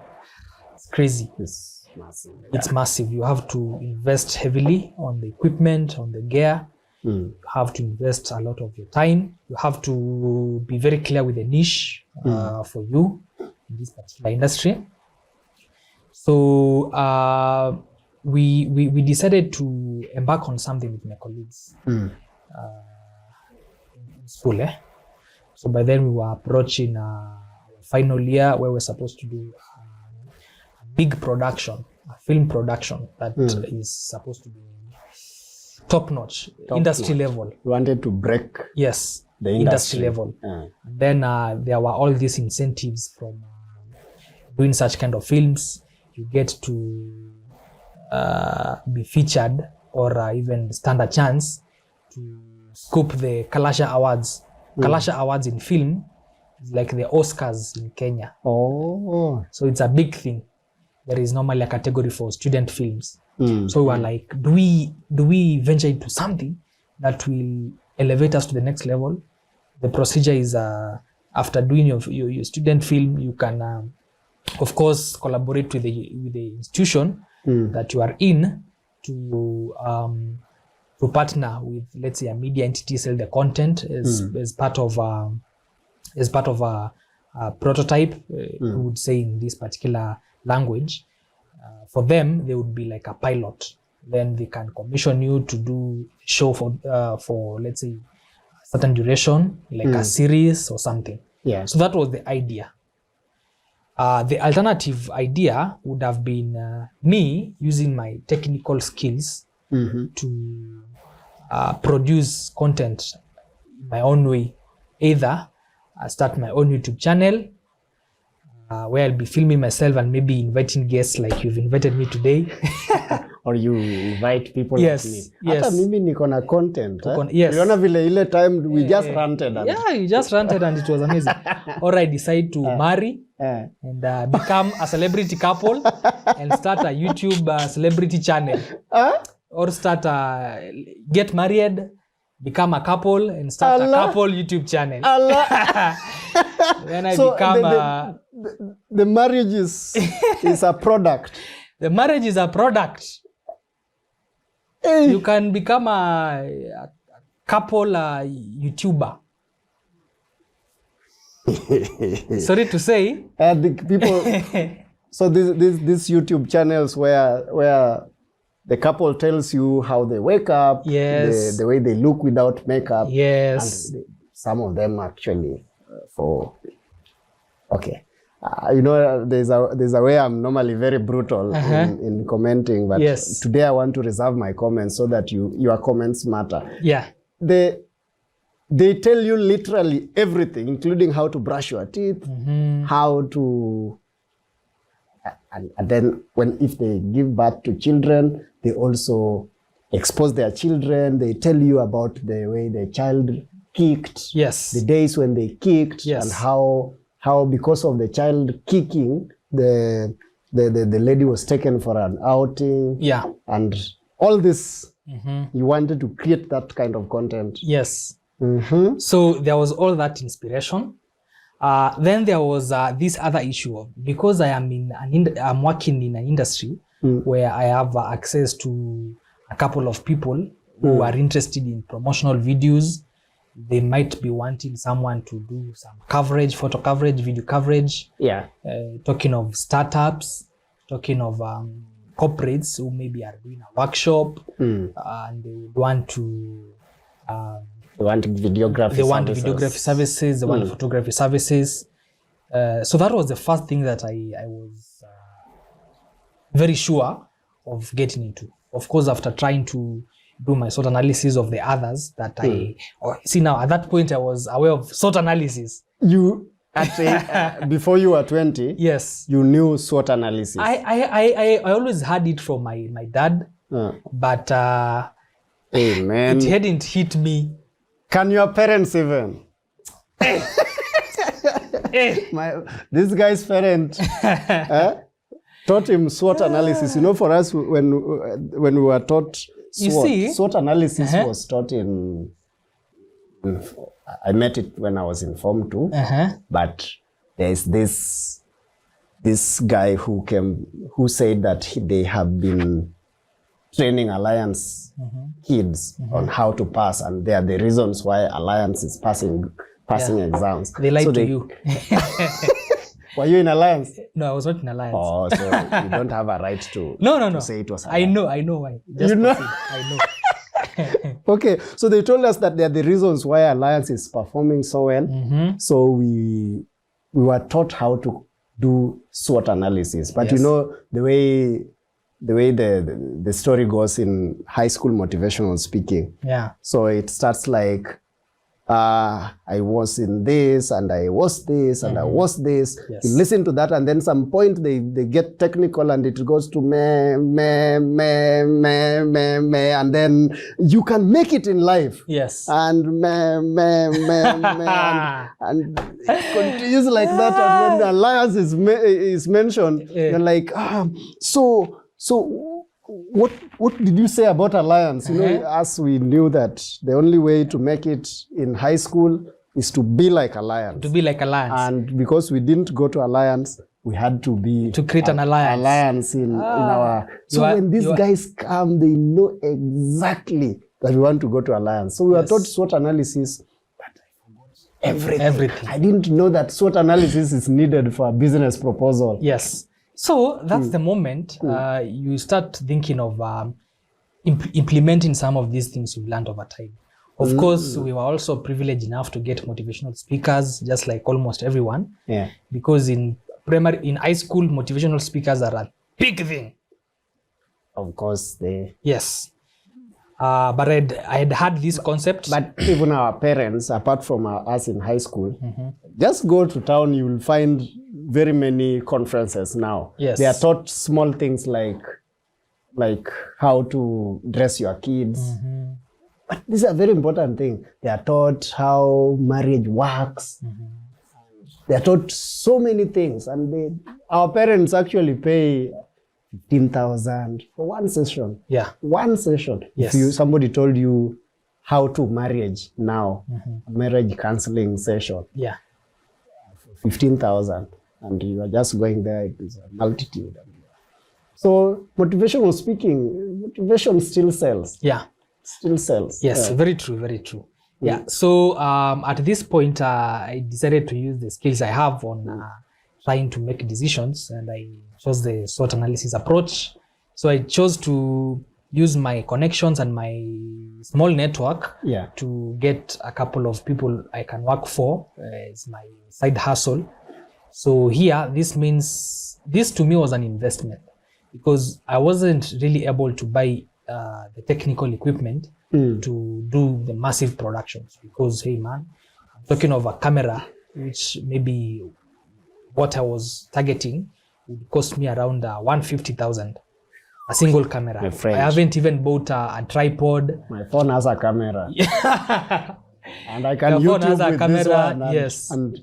Speaker 2: crazy.
Speaker 1: It's massive.
Speaker 2: It's massive. You have to invest heavily on the equipment, on the gear. You have to invest a lot of your time. You have to be very clear with the niche for you in this particular industry. So we decided to embark on something with my colleagues in school. So by then we were approaching final year, where we're supposed to do a big production, a film production that is supposed to be top-notch, industry level.
Speaker 1: You wanted to break
Speaker 2: Yes,
Speaker 1: the
Speaker 2: industry level. And then there were all these incentives from doing such kind of films. You get to be featured, or even stand a chance to scoop the Kalasha Awards. Kalasha Awards in film is like the Oscars in Kenya.
Speaker 1: Oh.
Speaker 2: So it's a big thing. There is normally a category for student films. So we were like, do we venture into something that will elevate us to the next level? The procedure is after doing your student film, you can of course collaborate with the institution that you are in to partner with, let's say, a media entity, sell the content as part of a prototype, we would say in this particular language. For them, they would be like a pilot. Then they can commission you to do show for let's say a certain duration, like a series or something.
Speaker 1: Yeah.
Speaker 2: So that was the idea. The alternative idea would have been me using my technical skills to produce content my own way. Either I start my own YouTube channel where I'll be filming myself and maybe inviting guests like you've invited me today.
Speaker 1: Or you invite people
Speaker 2: Yes,
Speaker 1: like me.
Speaker 2: yes.
Speaker 1: Hata mimi niko na content.
Speaker 2: Yes.
Speaker 1: Uliona vile ile time we just ranted. And
Speaker 2: Yeah, you just ranted and it was amazing. Or I decide to marry and become a celebrity couple and start a YouTube celebrity channel. Or start get married, become a couple and start
Speaker 1: Allah.
Speaker 2: a couple YouTube channel.
Speaker 1: Allah.
Speaker 2: Then I
Speaker 1: So
Speaker 2: become
Speaker 1: the marriage is a product.
Speaker 2: the marriage is a product.
Speaker 1: Hey.
Speaker 2: You can become a couple YouTuber. Sorry to say.
Speaker 1: The people. So these YouTube channels where the couple tells you how they wake up,
Speaker 2: Yes.
Speaker 1: the way they look without makeup.
Speaker 2: Yes.
Speaker 1: And some of them actually okay. There's a way I'm normally very brutal in commenting, but
Speaker 2: Yes.
Speaker 1: today I want to reserve my comments so that your comments matter.
Speaker 2: Yeah.
Speaker 1: They tell you literally everything, including how to brush your teeth, how to, and then if they give birth to children, they also expose their children. They tell you about the way the child kicked,
Speaker 2: Yes.
Speaker 1: the days when they kicked,
Speaker 2: Yes.
Speaker 1: and how because of the child kicking, the lady was taken for an outing.
Speaker 2: Yeah.
Speaker 1: And all this, you wanted to create that kind of content.
Speaker 2: Yes. So there was all that inspiration. Then there was this other issue of, because I am I'm working in an industry where I have access to a couple of people who are interested in promotional videos. They might be wanting someone to do some coverage, photo coverage, video coverage.
Speaker 1: Yeah.
Speaker 2: Talking of startups, talking of corporates who maybe are doing a workshop and they would want to
Speaker 1: They want videography
Speaker 2: services, they want photography services. So that was the first thing that I was very sure of getting into. Of course, after trying to do my SWOT analysis of the others that see now, at that point I was aware of SWOT analysis.
Speaker 1: You before you were 20,
Speaker 2: yes,
Speaker 1: you knew SWOT analysis.
Speaker 2: I always had it from my dad, but
Speaker 1: hey, man,
Speaker 2: it hadn't hit me.
Speaker 1: Can your parents even? This guy's parent taught him SWOT analysis. You know, for us, when we were taught SWOT analysis was taught in I met it when I was in Form 2, but there's this guy who said that they have been training Alliance kids on how to pass, and they are the reasons why Alliance is passing exams.
Speaker 2: They lied to you.
Speaker 1: Were you in Alliance?
Speaker 2: No, I was not in Alliance.
Speaker 1: Oh, so you don't have a right to
Speaker 2: no.
Speaker 1: say it was Alliance.
Speaker 2: I know why. Just
Speaker 1: you know?
Speaker 2: I know.
Speaker 1: Okay, so they told us that they are the reasons why Alliance is performing so well. So we were taught how to do SWOT analysis. But you know, the way the story goes in high school motivational speaking.
Speaker 2: Yeah.
Speaker 1: So it starts like, I was in this, and I was this, and I was this.
Speaker 2: Yes.
Speaker 1: You listen to that, and then some point they get technical, and it goes to meh, and then you can make it in life.
Speaker 2: Yes.
Speaker 1: And meh, and it continues like that. And when the Alliance is mentioned, you're like, so what did you say about Alliance? You know, as we knew that the only way to make it in high school is to be like Alliance.
Speaker 2: To be like Alliance.
Speaker 1: And because we didn't go to Alliance, we had to
Speaker 2: create an alliance.
Speaker 1: Alliance in our. So when these guys come, they know exactly that we want to go to Alliance. So we were taught SWOT analysis, but I forgot everything. I didn't know that SWOT analysis is needed for a business proposal.
Speaker 2: Yes. So that's the moment you start thinking of implementing some of these things you've learned over time. Of course, we were also privileged enough to get motivational speakers, just like almost everyone.
Speaker 1: Yeah.
Speaker 2: Because in high school, motivational speakers are a big thing.
Speaker 1: Of course,
Speaker 2: yes. But I had this concept.
Speaker 1: But even our parents, apart from us in high school, just go to town, you will find very many conferences now.
Speaker 2: Yes.
Speaker 1: They are taught small things like how to dress your kids. But this is a very important thing. They are taught how marriage works. They are taught so many things. And our parents actually pay 15,000 for one session.
Speaker 2: Yeah.
Speaker 1: One session.
Speaker 2: Yes.
Speaker 1: If somebody told you how to marriage now, marriage counseling session.
Speaker 2: Yeah.
Speaker 1: 15,000. And you are just going there, it is a multitude. So motivational speaking, motivation still sells.
Speaker 2: Yeah.
Speaker 1: Still sells.
Speaker 2: Yes, very true, very true. Yeah. So at this point, I decided to use the skills I have on trying to make decisions, and I chose the SWOT analysis approach. So I chose to use my connections and my small network to get a couple of people I can work for as my side hustle. So here, this to me was an investment, because I wasn't really able to buy the technical equipment to do the massive productions, because, hey man, I'm talking of a camera, which maybe what I was targeting would cost me around 150,000, a single camera. I haven't even bought a tripod.
Speaker 1: My phone has a camera. And I can
Speaker 2: Your phone has
Speaker 1: YouTube
Speaker 2: a
Speaker 1: with
Speaker 2: camera,
Speaker 1: this one.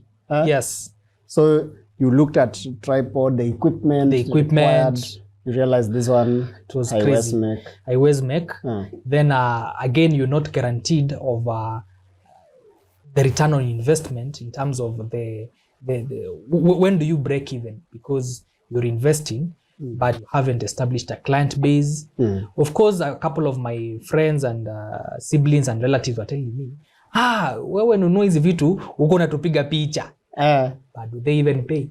Speaker 2: Yes.
Speaker 1: So you looked at tripod, the equipment. Required. You realized this one
Speaker 2: it was crazy. I always make. Then again, you're not guaranteed of the return on investment in terms of the when do you break even, because you're investing but you haven't established a client base. Of course, a couple of my friends and siblings and relatives were telling me, wewe nunua hizi vitu uko unatupiga picha. But do they even pay?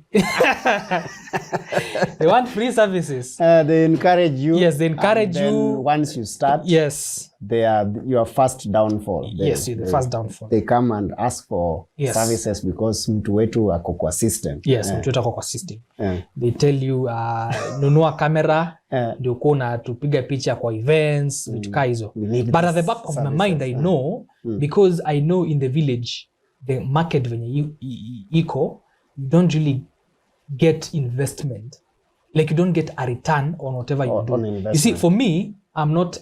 Speaker 2: They want free services.
Speaker 1: They encourage you.
Speaker 2: Yes, they encourage you.
Speaker 1: Once you start,
Speaker 2: yes,
Speaker 1: they are your first downfall.
Speaker 2: Yes, you're the first downfall.
Speaker 1: They come and ask for services because mtu wetu ako kwa system.
Speaker 2: Yes, mtu wetu ako kwa system. They tell you nunua kamera ndio kuna tupiga picha kwa events, vitu kama hizo. But at the back of my mind I know because I know in the village the market venye iko, you don't really get investment. Like you don't get a return on whatever you do. You see, for me, I'm not,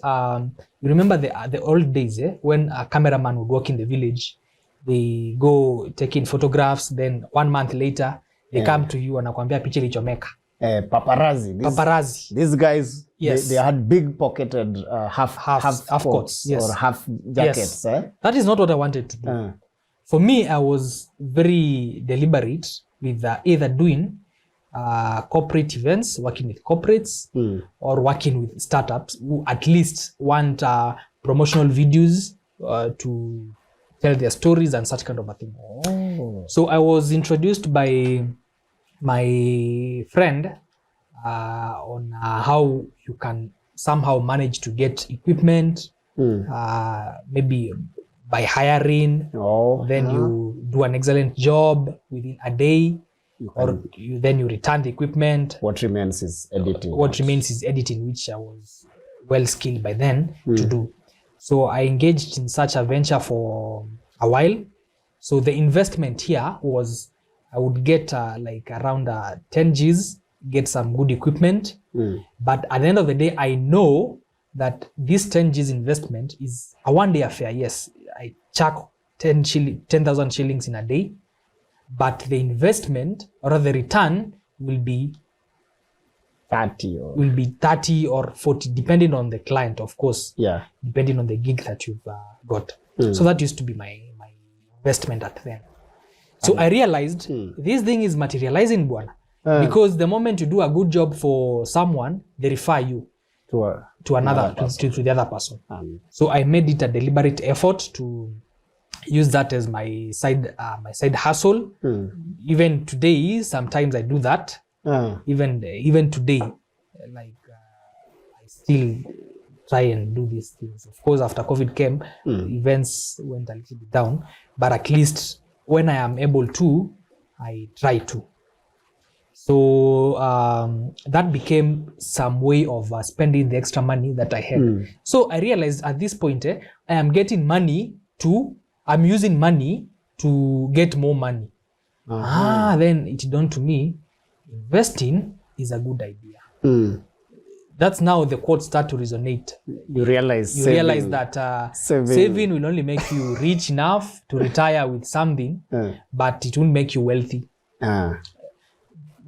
Speaker 2: you remember the old days when a cameraman would work in the village, they go taking photographs, then 1 month later, they come to you and wanakuambia picha ilichomeka.
Speaker 1: Paparazzi. These guys, yes. they had big pocketed half coats
Speaker 2: yes.
Speaker 1: or half jackets.
Speaker 2: Yes. That is not what I wanted to do. For me, I was very deliberate with either doing corporate events, working with corporates, or working with startups who at least want promotional videos to tell their stories and such kind of a thing. So I was introduced by my friend on how you can somehow manage to get equipment, maybe by hiring, then you do an excellent job within a day, then you return the equipment.
Speaker 1: What remains is editing.
Speaker 2: What remains is editing, which I was well skilled by then to do. So I engaged in such a venture for a while. So the investment here was I would get like around 10 Gs, get some good equipment. But at the end of the day, I know that this 10 Gs investment is a one-day affair. Yes, I chuck 10,000 shillings in a day, but the investment or the return will be 30 or 40, depending on the client, of course.
Speaker 1: Yeah.
Speaker 2: Depending on the gig that you've got. So that used to be my investment at then. So I realized this thing is materializing, bwana, because the moment you do a good job for someone, they refer you to the other person. So I made it a deliberate effort to use that as my side hustle. Even today, sometimes I do that. Even today, like I still try and do these things. Of course, after COVID came, events went a little bit down, but at least when I am able to, I try to. So that became some way of spending the extra money that I had. So I realized at this point, I am getting money I'm using money to get more money. Then it dawned to me, investing is a good idea. That's now the quotes start to resonate.
Speaker 1: You realize
Speaker 2: that saving will only make you rich enough to retire with something, but it won't make you wealthy.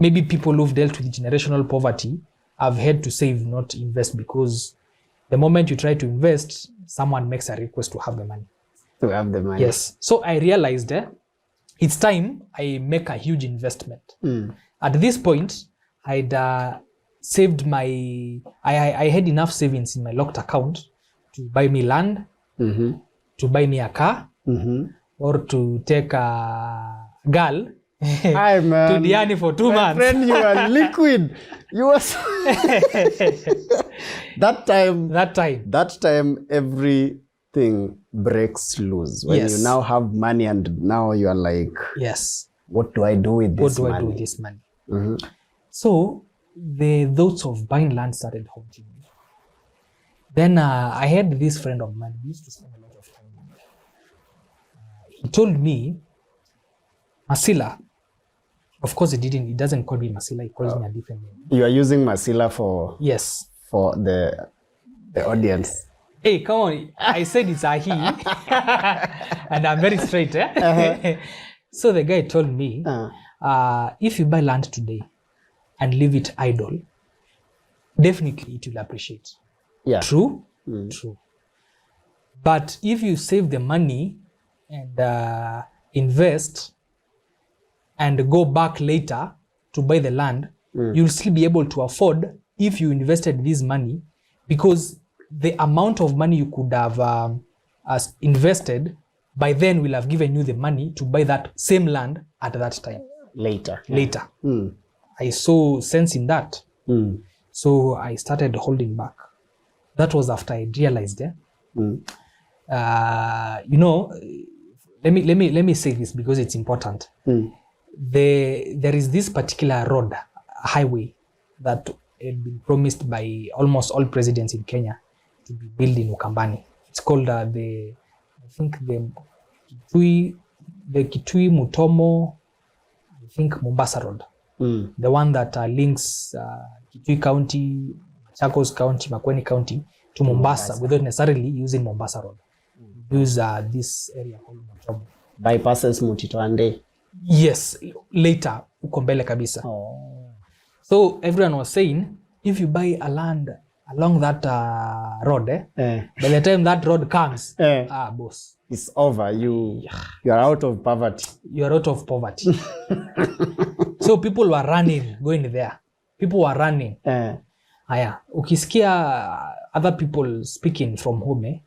Speaker 2: Maybe people who've dealt with generational poverty have had to save, not invest, because the moment you try to invest, someone makes a request to have the money. Yes. So I realized it's time I make a huge investment. At this point, I'd saved I had enough savings in my locked account to buy me land, to buy me a car, or to take a girl to Diani for 2 months.
Speaker 1: Friend, you are liquid. You were that time everything breaks loose. When you now have money and now you are like,
Speaker 2: yes,
Speaker 1: what do I do with this money?
Speaker 2: I do with this money? So the thoughts of buying land started haunting me. Then I had this friend of mine who used to spend a lot of time with me. He told me, Masila. Of course, it doesn't call me Masila, it calls me a different name.
Speaker 1: You are using Masila for the audience.
Speaker 2: Hey, come on. I said it's a he. And I'm very straight. So the guy told me, if you buy land today and leave it idle, definitely it will appreciate.
Speaker 1: Yeah.
Speaker 2: True? True. But if you save the money and invest and go back later to buy the land, you'll still be able to afford if you invested this money, because the amount of money you could have invested by then we'll have given you the money to buy that same land at that time.
Speaker 1: Later.
Speaker 2: I saw sense in that. So I started holding back. That was after I realized, you know, let me say this because it's important. There is this particular road, highway, that had been promised by almost all presidents in Kenya to be built in Ukambani. It's called the Kitui Mutomo, I think Mombasa Road. The one that links Kitui County, Machakos County, Makueni County to Mombasa without necessarily using Mombasa Road. Use this area called Mutomo.
Speaker 1: Bypasses Mutitoande.
Speaker 2: Yes, later uko mbele kabisa. So everyone was saying, if you buy a land along that road, by the time that road comes, boss,
Speaker 1: it's over. You are out of poverty.
Speaker 2: You are out of poverty. So people were running, going there. People were running. Ukisikia other people speaking from home,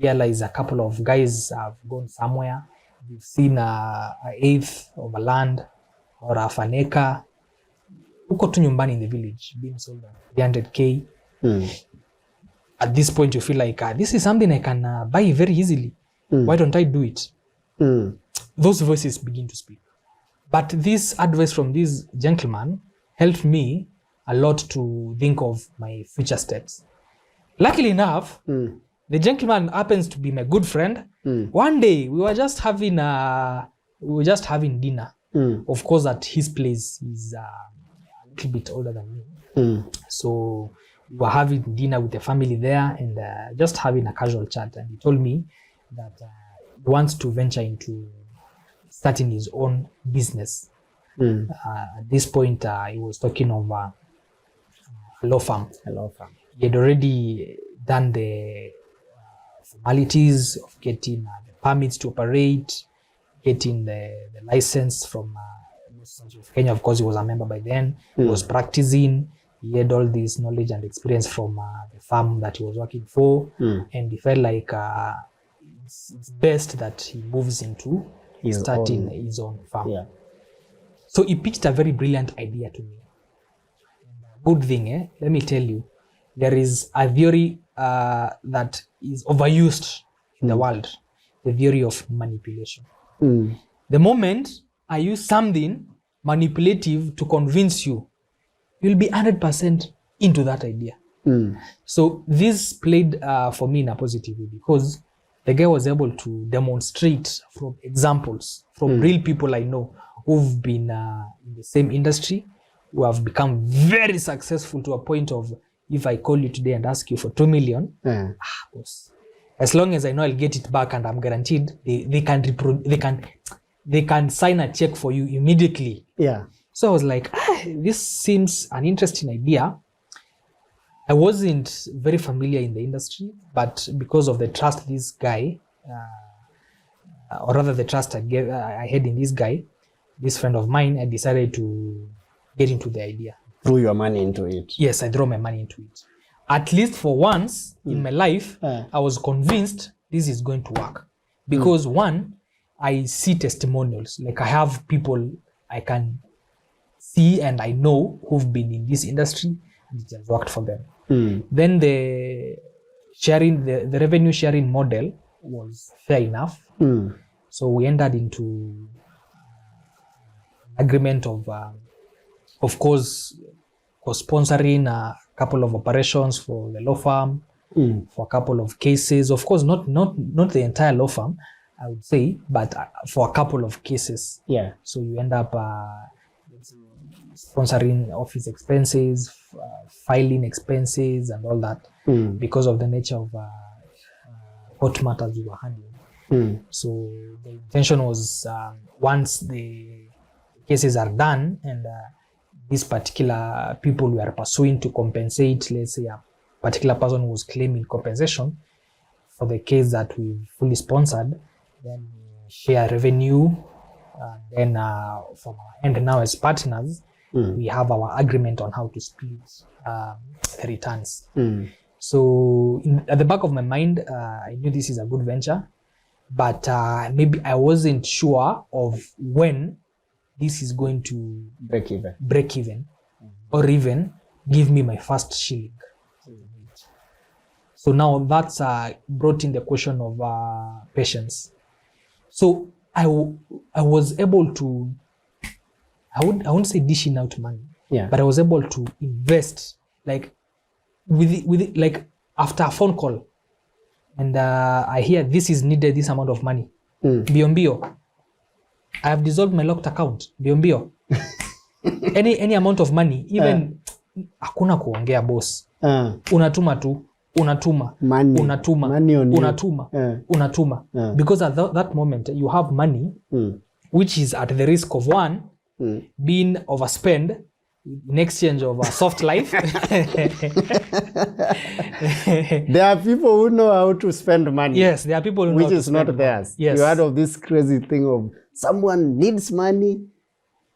Speaker 2: realize a couple of guys have gone somewhere. You've seen an eighth of a land or half an acre. Uko tu nyumbani in the village being sold at 300k. At this point you feel like this is something I can buy very easily. Why don't I do it? Those voices begin to speak. But this advice from this gentleman helped me a lot to think of my future steps. Luckily enough, the gentleman happens to be my good friend. One day we were just having dinner. Of course, at his place, he's a little bit older than me. So we were having dinner with the family there and just having a casual chat. And he told me that he wants to venture into starting his own business. At this point, he was talking of a law firm. He had already done the formalities of getting the permits to operate, getting the license from Kenya. Of course, he was a member by then. He was practicing. He had all this knowledge and experience from the firm that he was working for. And he felt like it's best that he moves into starting his own firm. So he pitched a very brilliant idea to me. Good thing, let me tell you, there is a theory that is overused in the world, the theory of manipulation. The moment I use something manipulative to convince you, you'll be 100% into that idea. So this played for me in a positive way because the guy was able to demonstrate from examples from real people I know who've been in the same industry, who have become very successful to a point of, if I call you today and ask you for 2 million, as long as I know I'll get it back and I'm guaranteed, they can sign a check for you immediately. So I was like, this seems an interesting idea. I wasn't very familiar in the industry, but because of the trust this guy, or rather the trust I had in this guy, this friend of mine, I decided to get into the idea.
Speaker 1: Throw your money into it.
Speaker 2: Yes, I threw my money into it. At least for once in my life, I was convinced this is going to work. Because one, I see testimonials. Like I have people I can see and I know who've been in this industry and it has worked for them. Then the revenue sharing model was fair enough. So we entered into agreement of course, sponsoring a couple of operations for the law firm, for a couple of cases. Of course, not the entire law firm, I would say, but for a couple of cases. So you end up sponsoring office expenses, filing expenses, and all that because of the nature of what matters we were handling. So the intention was once the cases are done and these particular people we are pursuing to compensate, let's say a particular person was claiming compensation for the case that we fully sponsored, then we share revenue. Then from our end now as partners, we have our agreement on how to split the returns. So at the back of my mind, I knew this is a good venture. but maybe I wasn't sure of when this is going to
Speaker 1: break even,
Speaker 2: or even give me my first shilling. So now that's brought in the question of patience. So I was able to, I won't say dishing out money, but I was able to invest like with it, like after a phone call, and I hear this is needed, this amount of money. Bio. I have dissolved my locked account. Bio. any amount of money, even hakuna kuongea boss. Unatuma tu. Unatuma. Because at that moment you have money which is at the risk of one being overspent in exchange of a soft life.
Speaker 1: There are people who know how to spend money.
Speaker 2: Yes, there are people who know
Speaker 1: which is not theirs.
Speaker 2: Yes.
Speaker 1: You heard of this crazy thing of someone needs money,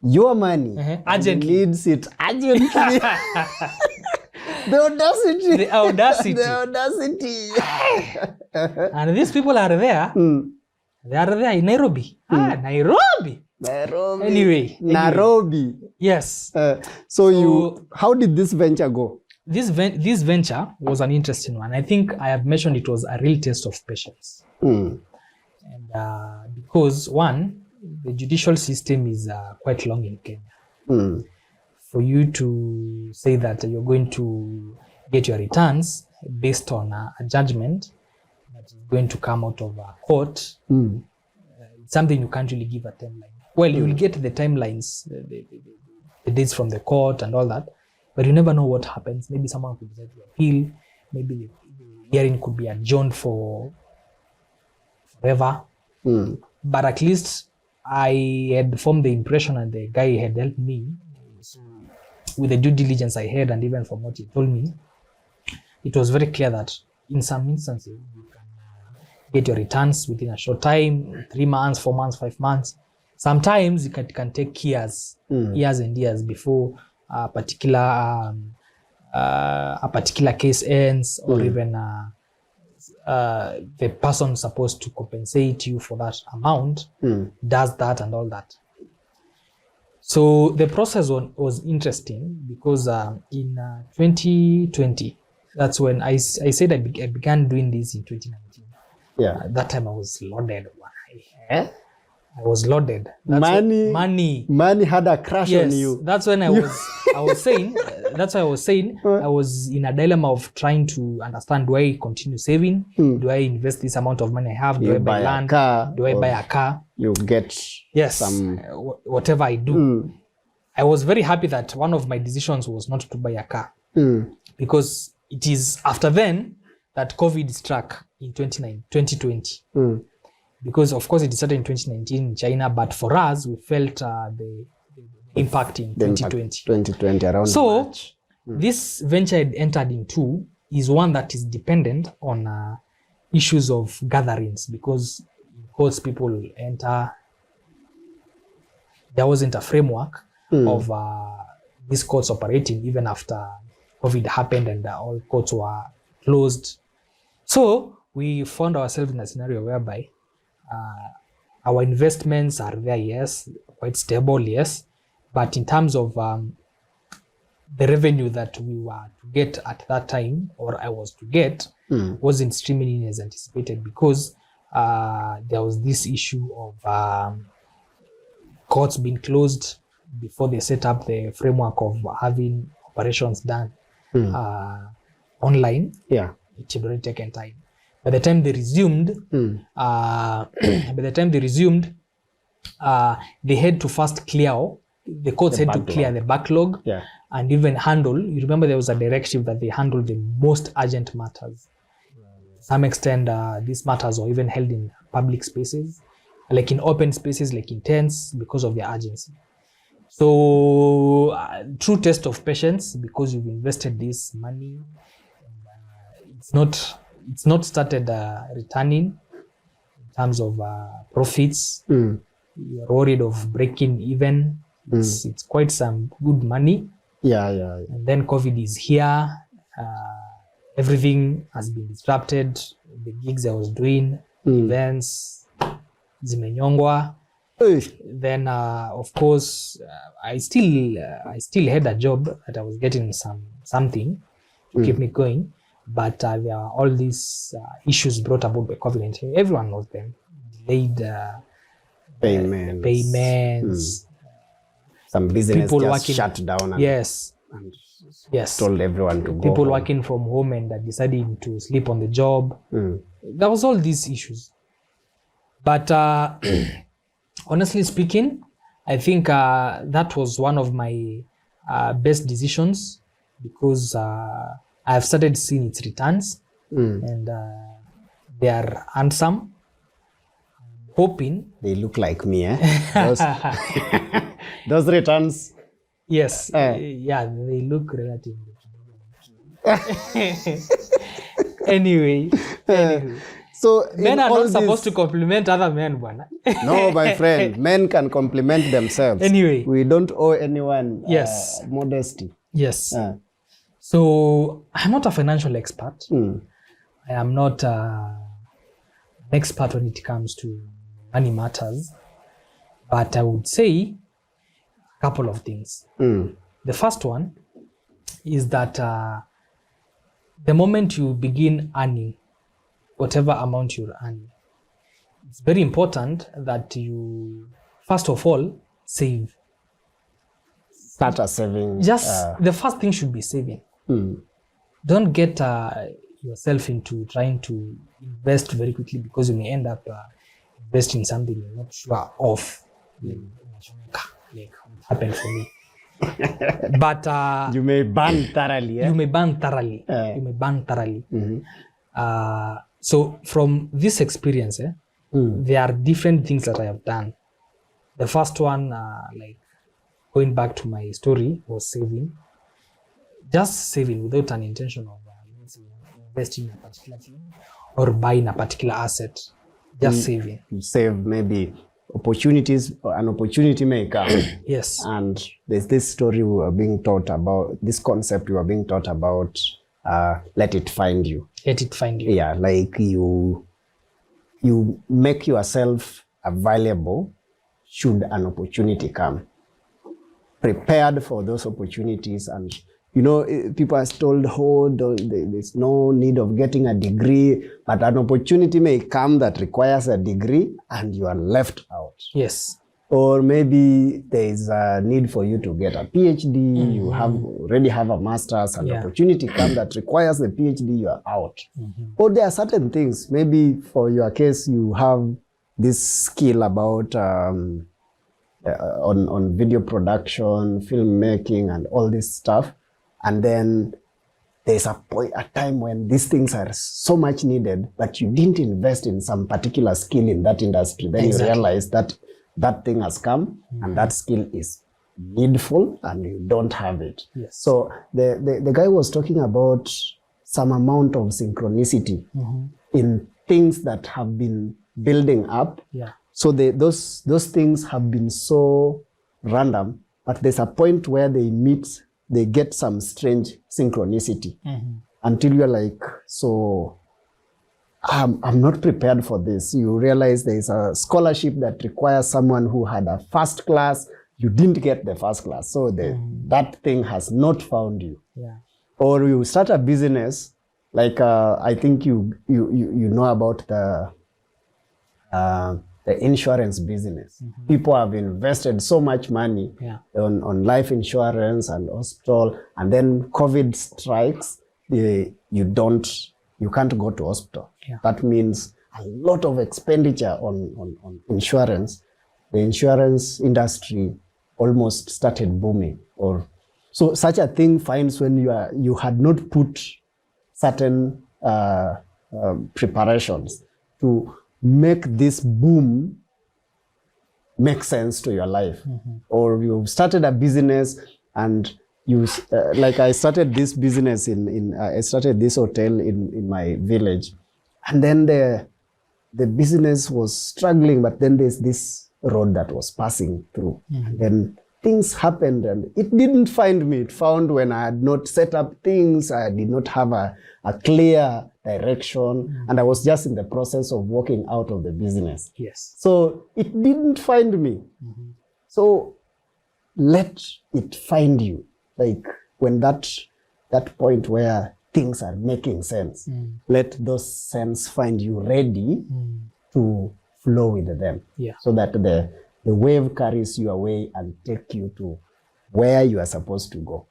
Speaker 1: your money,
Speaker 2: urgently.
Speaker 1: Needs it urgently. The audacity.
Speaker 2: And these people are there. They are there in Nairobi. Nairobi. Anyway.
Speaker 1: Nairobi.
Speaker 2: Yes.
Speaker 1: So how did this venture go?
Speaker 2: This venture was an interesting one. I think I have mentioned it was a real test of patience. And because one, the judicial system is quite long in Kenya. For you to say that you're going to get your returns based on a judgment that is going to come out of a court, it's something you can't really give a timeline. Well, you'll get the timelines, the dates from the court and all that, but you never know what happens. Maybe someone could decide to appeal, maybe the hearing could be adjourned for forever. But at least I had formed the impression, and the guy had helped me with the due diligence I had, and even from what he told me, it was very clear that in some instances you can get your returns within a short time, 3 months, 4 months, 5 months. Sometimes it can take years and years before a particular case ends, or even the person supposed to compensate you for that amount does that and all that. So the process was interesting because in 2020, that's when I said I began doing this in 2019. That time I was loaded. I was loaded. Money
Speaker 1: had a crush on you.
Speaker 2: That's when I was saying. That's why I was saying I was in a dilemma of trying to understand: do I continue saving? Do I invest this amount of money I have? Do I buy land? Do I buy a car?
Speaker 1: You get some
Speaker 2: whatever I do. I was very happy that one of my decisions was not to buy a car, because it is after then that COVID struck in 2020. Because of course it started in 2019 in China, but for us we felt the impact in 2020
Speaker 1: around
Speaker 2: so
Speaker 1: March.
Speaker 2: This venture I entered into is one that is dependent on issues of gatherings, because in courts people enter. There wasn't a framework of these courts operating even after COVID happened and all courts were closed. So we found ourselves in a scenario whereby our investments are there, yes, quite stable, yes, but in terms of the revenue that we were to get at that time, or I was to get, wasn't streaming in as anticipated, because there was this issue of courts being closed before they set up the framework of having operations done online. It had already taken time. By the time they resumed, they had to first clear, the courts had to clear the backlog and even handle. You remember there was a directive that they handle the most urgent matters. To some extent, these matters were even held in public spaces, like in open spaces, like in tents, because of their urgency. So, true test of patience, because you've invested this money, it's not started returning in terms of profits. You're worried of breaking even. It's quite some good money. And then COVID is here. Everything has been disrupted. The gigs I was doing, events, zimenyongwa. Then of course I still had a job that I was getting something to keep me going, but there are all these issues brought about by COVID-19. Everyone knows them. Delayed payments.
Speaker 1: Some business
Speaker 2: people
Speaker 1: just
Speaker 2: working,
Speaker 1: shut down. And,
Speaker 2: yes. Told
Speaker 1: everyone to go.
Speaker 2: People
Speaker 1: home.
Speaker 2: working from home and deciding to sleep on the job. There was all these issues. But honestly speaking, I think that was one of my best decisions, because I've started seeing its returns and they are handsome. Hoping
Speaker 1: they look like me, those returns.
Speaker 2: Yes, yeah, they look relatively. Anyway.
Speaker 1: So
Speaker 2: men are not supposed to compliment other men, bwana.
Speaker 1: No, my friend, men can compliment themselves.
Speaker 2: Anyway,
Speaker 1: we don't owe anyone modesty.
Speaker 2: Yes. So I'm not a financial expert. I am not an expert when it comes to money matters, but I would say a couple of things. The first one is that the moment you begin earning whatever amount you're earning, it's very important that you, first of all, save.
Speaker 1: Start a saving.
Speaker 2: Just the first thing should be saving. Don't get yourself into trying to invest very quickly, because you may end up investing something you're not sure of. Like what happened for me. But
Speaker 1: you may burn thoroughly.
Speaker 2: You may burn thoroughly. So from this experience, there are different things that I have done. The first one, like going back to my story, was saving. Just saving without an intention of investing in a particular thing or buying a particular asset. Just saving.
Speaker 1: You save maybe opportunities, an opportunity may come.
Speaker 2: Yes.
Speaker 1: And there's this story we were being taught about, this concept we were being taught about, let it find you.
Speaker 2: Let it find you.
Speaker 1: Yeah, like you make yourself available should an opportunity come. Prepared for those opportunities. And you know, people are told, there's no need of getting a degree, but an opportunity may come that requires a degree and you are left out.
Speaker 2: Yes.
Speaker 1: Or maybe there is a need for you to get a PhD, you already have a master's, and opportunity comes that requires the PhD, you are out. Or there are certain things, maybe for your case, you have this skill about on video production, filmmaking, and all this stuff. And then there's a time when these things are so much needed, but you didn't invest in some particular skill in that industry. Then you realize that that thing has come and that skill is needful and you don't have it.
Speaker 2: Yes.
Speaker 1: So the guy was talking about some amount of synchronicity in things that have been building up.
Speaker 2: Yeah.
Speaker 1: So those things have been so random, but there's a point where they meet, they get some strange synchronicity until you're like, so I'm not prepared for this. You realize there's a scholarship that requires someone who had a first class. You didn't get the first class. So that thing has not found you.
Speaker 2: Yeah.
Speaker 1: Or you start a business, like I think you know about the insurance business. People have invested so much money on life insurance and hospital, and then COVID strikes, you can't go to hospital.
Speaker 2: Yeah.
Speaker 1: That means a lot of expenditure on insurance. The insurance industry almost started booming. Or so such a thing finds when you had not put certain preparations to make this boom make sense to your life. Or you started a business and you like I started this business I started this hotel in my village, and then the business was struggling, but then there's this road that was passing through. And then things happened and it didn't find me. It found when I had not set up things, I did not have a clear direction, and I was just in the process of walking out of the business.
Speaker 2: Yes.
Speaker 1: So it didn't find me. So let it find you. Like when that point where things are making sense, let those sense find you ready to flow with them.
Speaker 2: Yeah.
Speaker 1: So that the wave carries you away and take you to where you are supposed to go.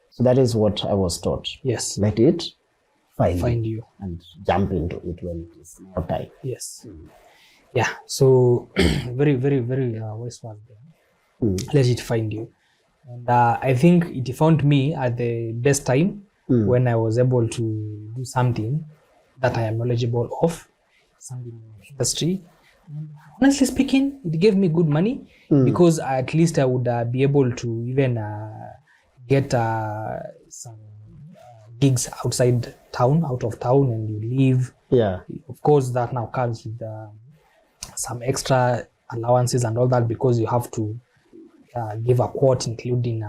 Speaker 1: So that is what I was taught.
Speaker 2: Yes.
Speaker 1: Let it find
Speaker 2: you
Speaker 1: and jump into it when it is now time.
Speaker 2: Yes. Yeah. So very, very, very wise one there. Let it find you. And I think it found me at the best time when I was able to do something that I am knowledgeable of, something in the industry. And honestly speaking, it gave me good money because at least I would be able to even get some gigs outside town, out of town, and you leave.
Speaker 1: Yeah.
Speaker 2: Of course, that now comes with some extra allowances and all that, because you have to give a quote including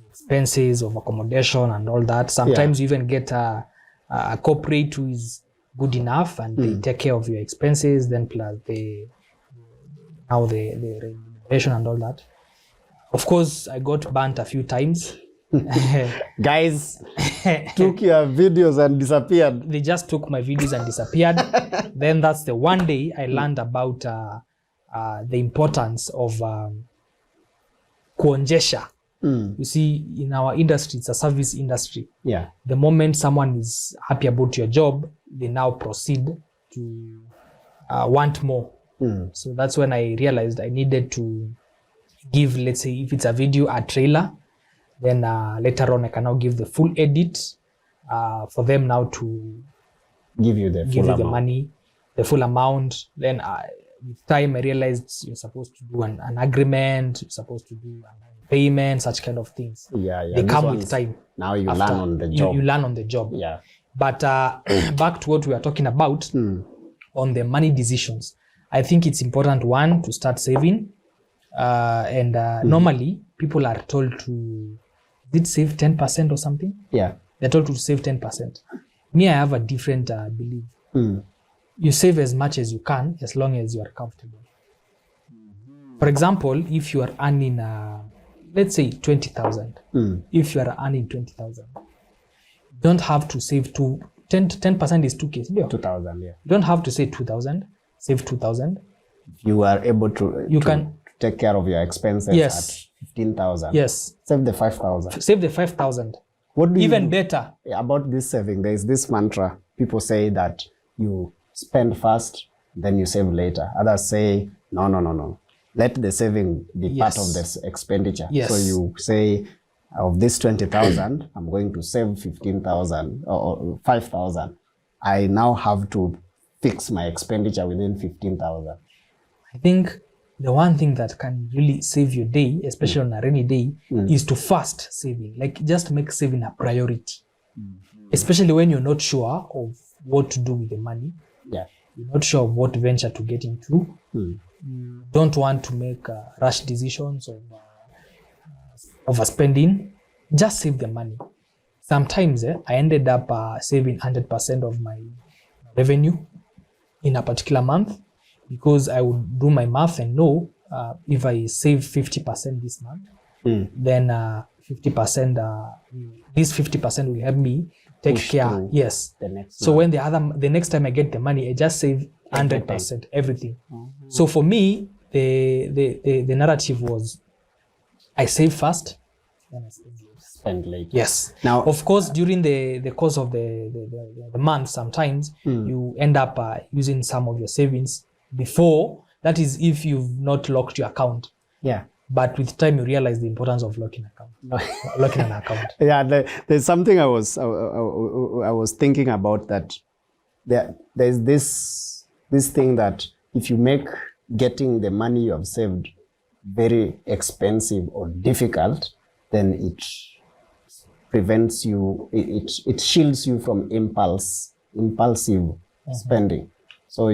Speaker 2: expenses of accommodation and all that. Sometimes you even get a corporate who is good enough and they take care of your expenses, then plus the remuneration and all that. Of course, I got burnt a few times.
Speaker 1: Guys took your videos and disappeared.
Speaker 2: They just took my videos and disappeared. Then that's the one day I learned about the importance of kuonjesha. You see, in our industry, it's a service industry.
Speaker 1: Yeah.
Speaker 2: The moment someone is happy about your job, they now proceed to want more. So that's when I realized I needed to give, let's say, if it's a video, a trailer, then later on I can now give the full edit for them now to
Speaker 1: give you the
Speaker 2: the money, the full amount. Then with time I realized you're supposed to do an agreement, you're supposed to do a payment, such kind of things.
Speaker 1: Yeah.
Speaker 2: They come with time.
Speaker 1: Now you learn on the job.
Speaker 2: You learn on the job.
Speaker 1: Yeah.
Speaker 2: But back to what we are talking about on the money decisions. I think it's important, one, to start saving. And normally people are told to save 10% or something.
Speaker 1: Yeah.
Speaker 2: They're told to save 10%. Me, I have a different belief. You save as much as you can as long as you are comfortable. For example, if you are earning, let's say 20,000. If you are earning 20,000, you don't have to save 10% is 2K. Yeah.
Speaker 1: 2,000, yeah.
Speaker 2: You don't have to say 2,000, save 2,000.
Speaker 1: You are able to
Speaker 2: can
Speaker 1: take care of your expenses at 15,000.
Speaker 2: Yes.
Speaker 1: Save the 5,000.
Speaker 2: Save the 5,000.
Speaker 1: What do you
Speaker 2: even
Speaker 1: do?
Speaker 2: Better
Speaker 1: about this saving? There is this mantra. People say that you spend first, then you save later. Others say no. Let the saving be part of this expenditure.
Speaker 2: Yes.
Speaker 1: So you say, of this 20,000, I'm going to save 15,000 or 5,000. I now have to fix my expenditure within 15,000.
Speaker 2: I think the one thing that can really save your day, especially on a rainy day, is to fast saving. Like, just make saving a priority, especially when you're not sure of what to do with the money.
Speaker 1: Yeah.
Speaker 2: You're not sure of what venture to get into. You don't want to make rash decisions of overspending. Just save the money. Sometimes I ended up saving 100% of my revenue in a particular month, because I would do my math and know if I save 50% this month, then 50%, this 50% will help me take care. Yes. So when the next time I get the money, I just save 100%, everything. So for me, the narrative was, I save first, then I spend later. Yes. Now, of course, during the course of the month, sometimes you end up using some of your savings before. That is if you've not locked your account. Yeah. But with time, you realize the importance of locking an account. Yeah,
Speaker 1: there's something I was thinking about, that there's this thing that if you make getting the money you have saved very expensive or difficult, then it prevents you, it shields you from impulsive spending. So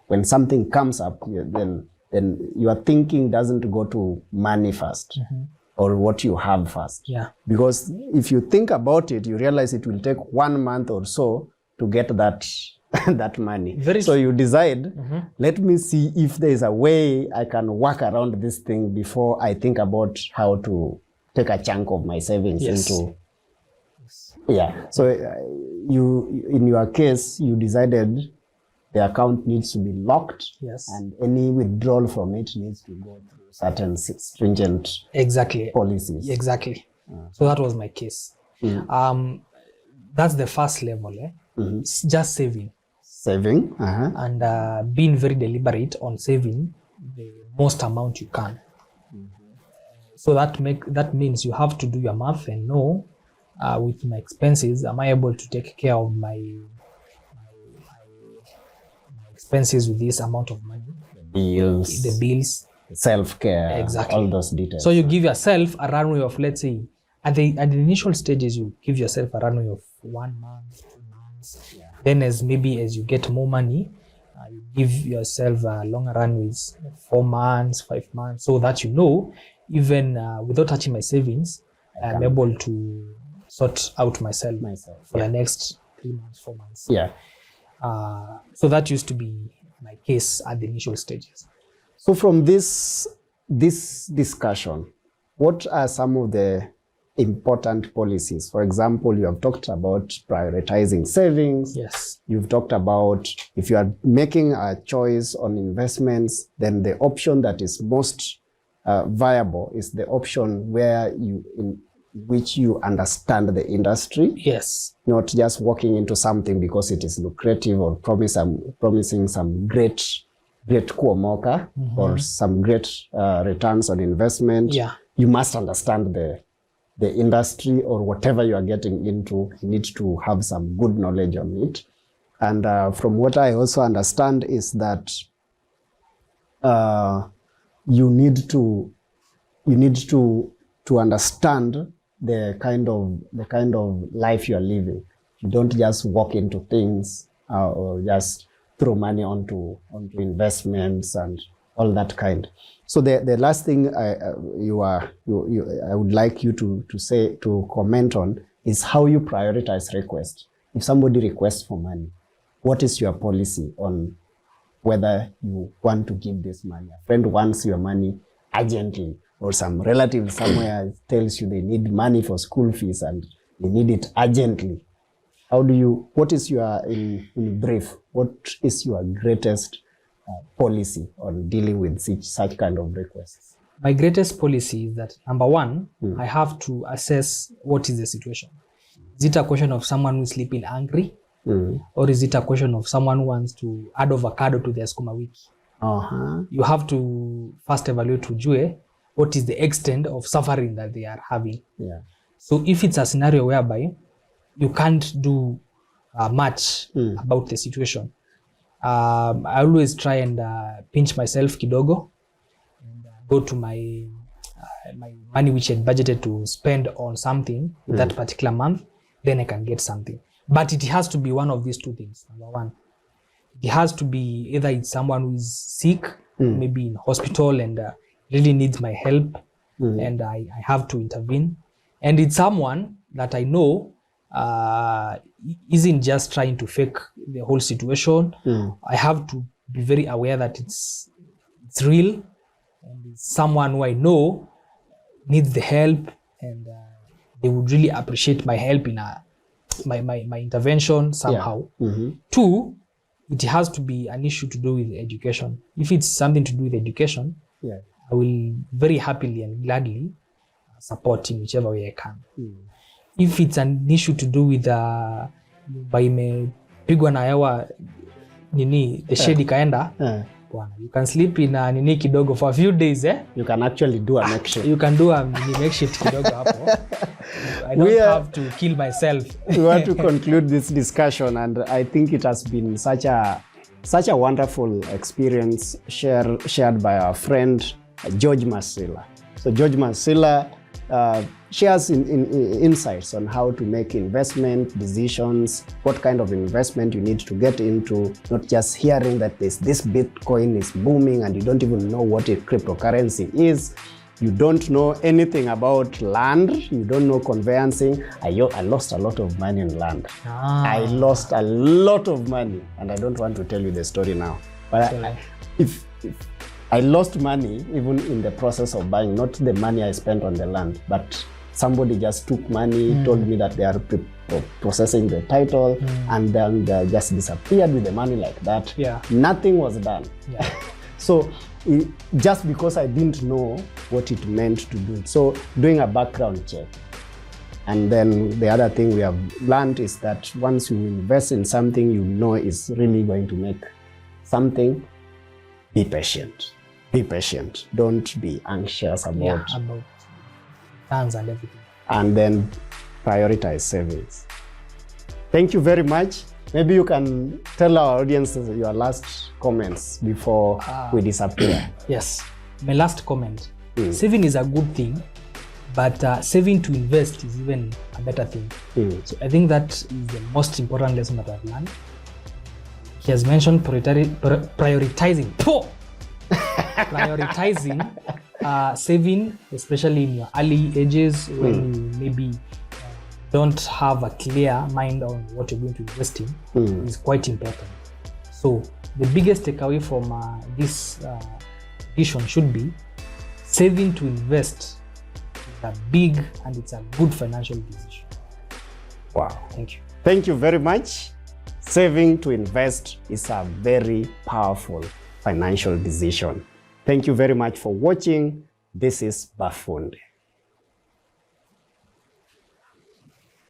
Speaker 1: when something comes up, then then your thinking doesn't go to money first or what you have first.
Speaker 2: Yeah.
Speaker 1: Because if you think about it, you realize it will take 1 month or so to get that that money. So you decide, let me see if there is a way I can work around this thing before I think about how to take a chunk of my savings into. Yeah. So you, in your case, you decided the account needs to be locked, and any withdrawal from it needs to go through certain stringent policies.
Speaker 2: Exactly. So that was my case. That's the first level. It's just saving. And being very deliberate on saving the most amount you can. So that means you have to do your math and know, with my expenses, am I able to take care of my expenses with this amount of money? The bills,
Speaker 1: self-care, all those details.
Speaker 2: So you give yourself a runway of, let's say, at the initial stages, you give yourself a runway of 1 month, 2 months. Then as you get more money, you give yourself longer runways, 4 months, 5 months, so that even without touching my savings, I'm able to sort out myself for the next 3 months, 4 months. So that used to be my case at the initial stages.
Speaker 1: So from this discussion, what are some of the important policies? For example, you have talked about prioritizing savings. You've talked about if you are making a choice on investments, then the option that is most viable is the option in which you understand the industry. Not just walking into something because it is lucrative or promising some great kuomoka or some great returns on investment. You must understand the industry or whatever you are getting into. You need to have some good knowledge on it. And from what I also understand is that you need to understand the kind of life you are living. You don't just walk into things or just throw money onto investments and all that kind. So the last thing I would like you to comment on is how you prioritize requests. If somebody requests for money, what is your policy on whether you want to give this money? A friend wants your money urgently, or some relative somewhere tells you they need money for school fees and they need it urgently. What is your, in brief, what is your greatest policy on dealing with such kind of requests?
Speaker 2: My greatest policy is that, number one, I have to assess what is the situation. Is it a question of someone who is sleeping angry? Or is it a question of someone who wants to add avocado to their skuma wiki? You have to first evaluate ujue what is the extent of suffering that they are having. So if it's a scenario whereby you can't do much about the situation, I always try and pinch myself kidogo and go to my money which I had budgeted to spend on something that particular month, then I can get something. But it has to be one of these two things. Number one, it has to be either it's someone who is sick, maybe in hospital and really needs my help, and I have to intervene. And it's someone that I know isn't just trying to fake the whole situation. I have to be very aware that it's real, and it's someone who I know needs the help, and they would really appreciate my help in my intervention somehow. Two, it has to be an issue to do with education. If it's something to do with education, I will very happily and gladly support in whichever way I can. If it's an issue to do with imepigwa na hewa nini the shade ikaenda, you can sleep in a nini kidogo for a few days.
Speaker 1: You can actually do a makeshift.
Speaker 2: You can do a makeshift kidogo hapo. I don't have to kill myself.
Speaker 1: We want to conclude this discussion, and I think it has been such a wonderful experience shared by our friend George Masila. So George Masila shares insights on how to make investment decisions, what kind of investment you need to get into, not just hearing that this Bitcoin is booming and you don't even know what a cryptocurrency is. You don't know anything about land, you don't know conveyancing. I lost a lot of money in land. I lost a lot of money, and I don't want to tell you the story now. But if I lost money even in the process of buying, not the money I spent on the land, but somebody just took money, told me that they are processing the title, and then they just disappeared with the money like that.
Speaker 2: Yeah.
Speaker 1: Nothing was done.
Speaker 2: Yeah.
Speaker 1: So just because I didn't know what it meant to do it. So doing a background check. And then the other thing we have learned is that once you invest in something you know is really going to make something, be patient. Be patient. Don't be anxious about
Speaker 2: plans and everything.
Speaker 1: And then prioritize savings. Thank you very much. Maybe you can tell our audience your last comments before we disappear.
Speaker 2: Yes. My last comment. Saving is a good thing, but saving to invest is even a better thing. So I think that is the most important lesson that I've learned. He has mentioned prioritizing. Prioritizing saving, especially in your early ages when you maybe don't have a clear mind on what you're going to invest in, is quite important. So the biggest takeaway from this vision should be saving to invest is a big and it's a good financial decision.
Speaker 1: Wow.
Speaker 2: Thank you.
Speaker 1: Thank you very much. Saving to invest is a very powerful financial decision. Thank you very much for watching. This is Bafundi.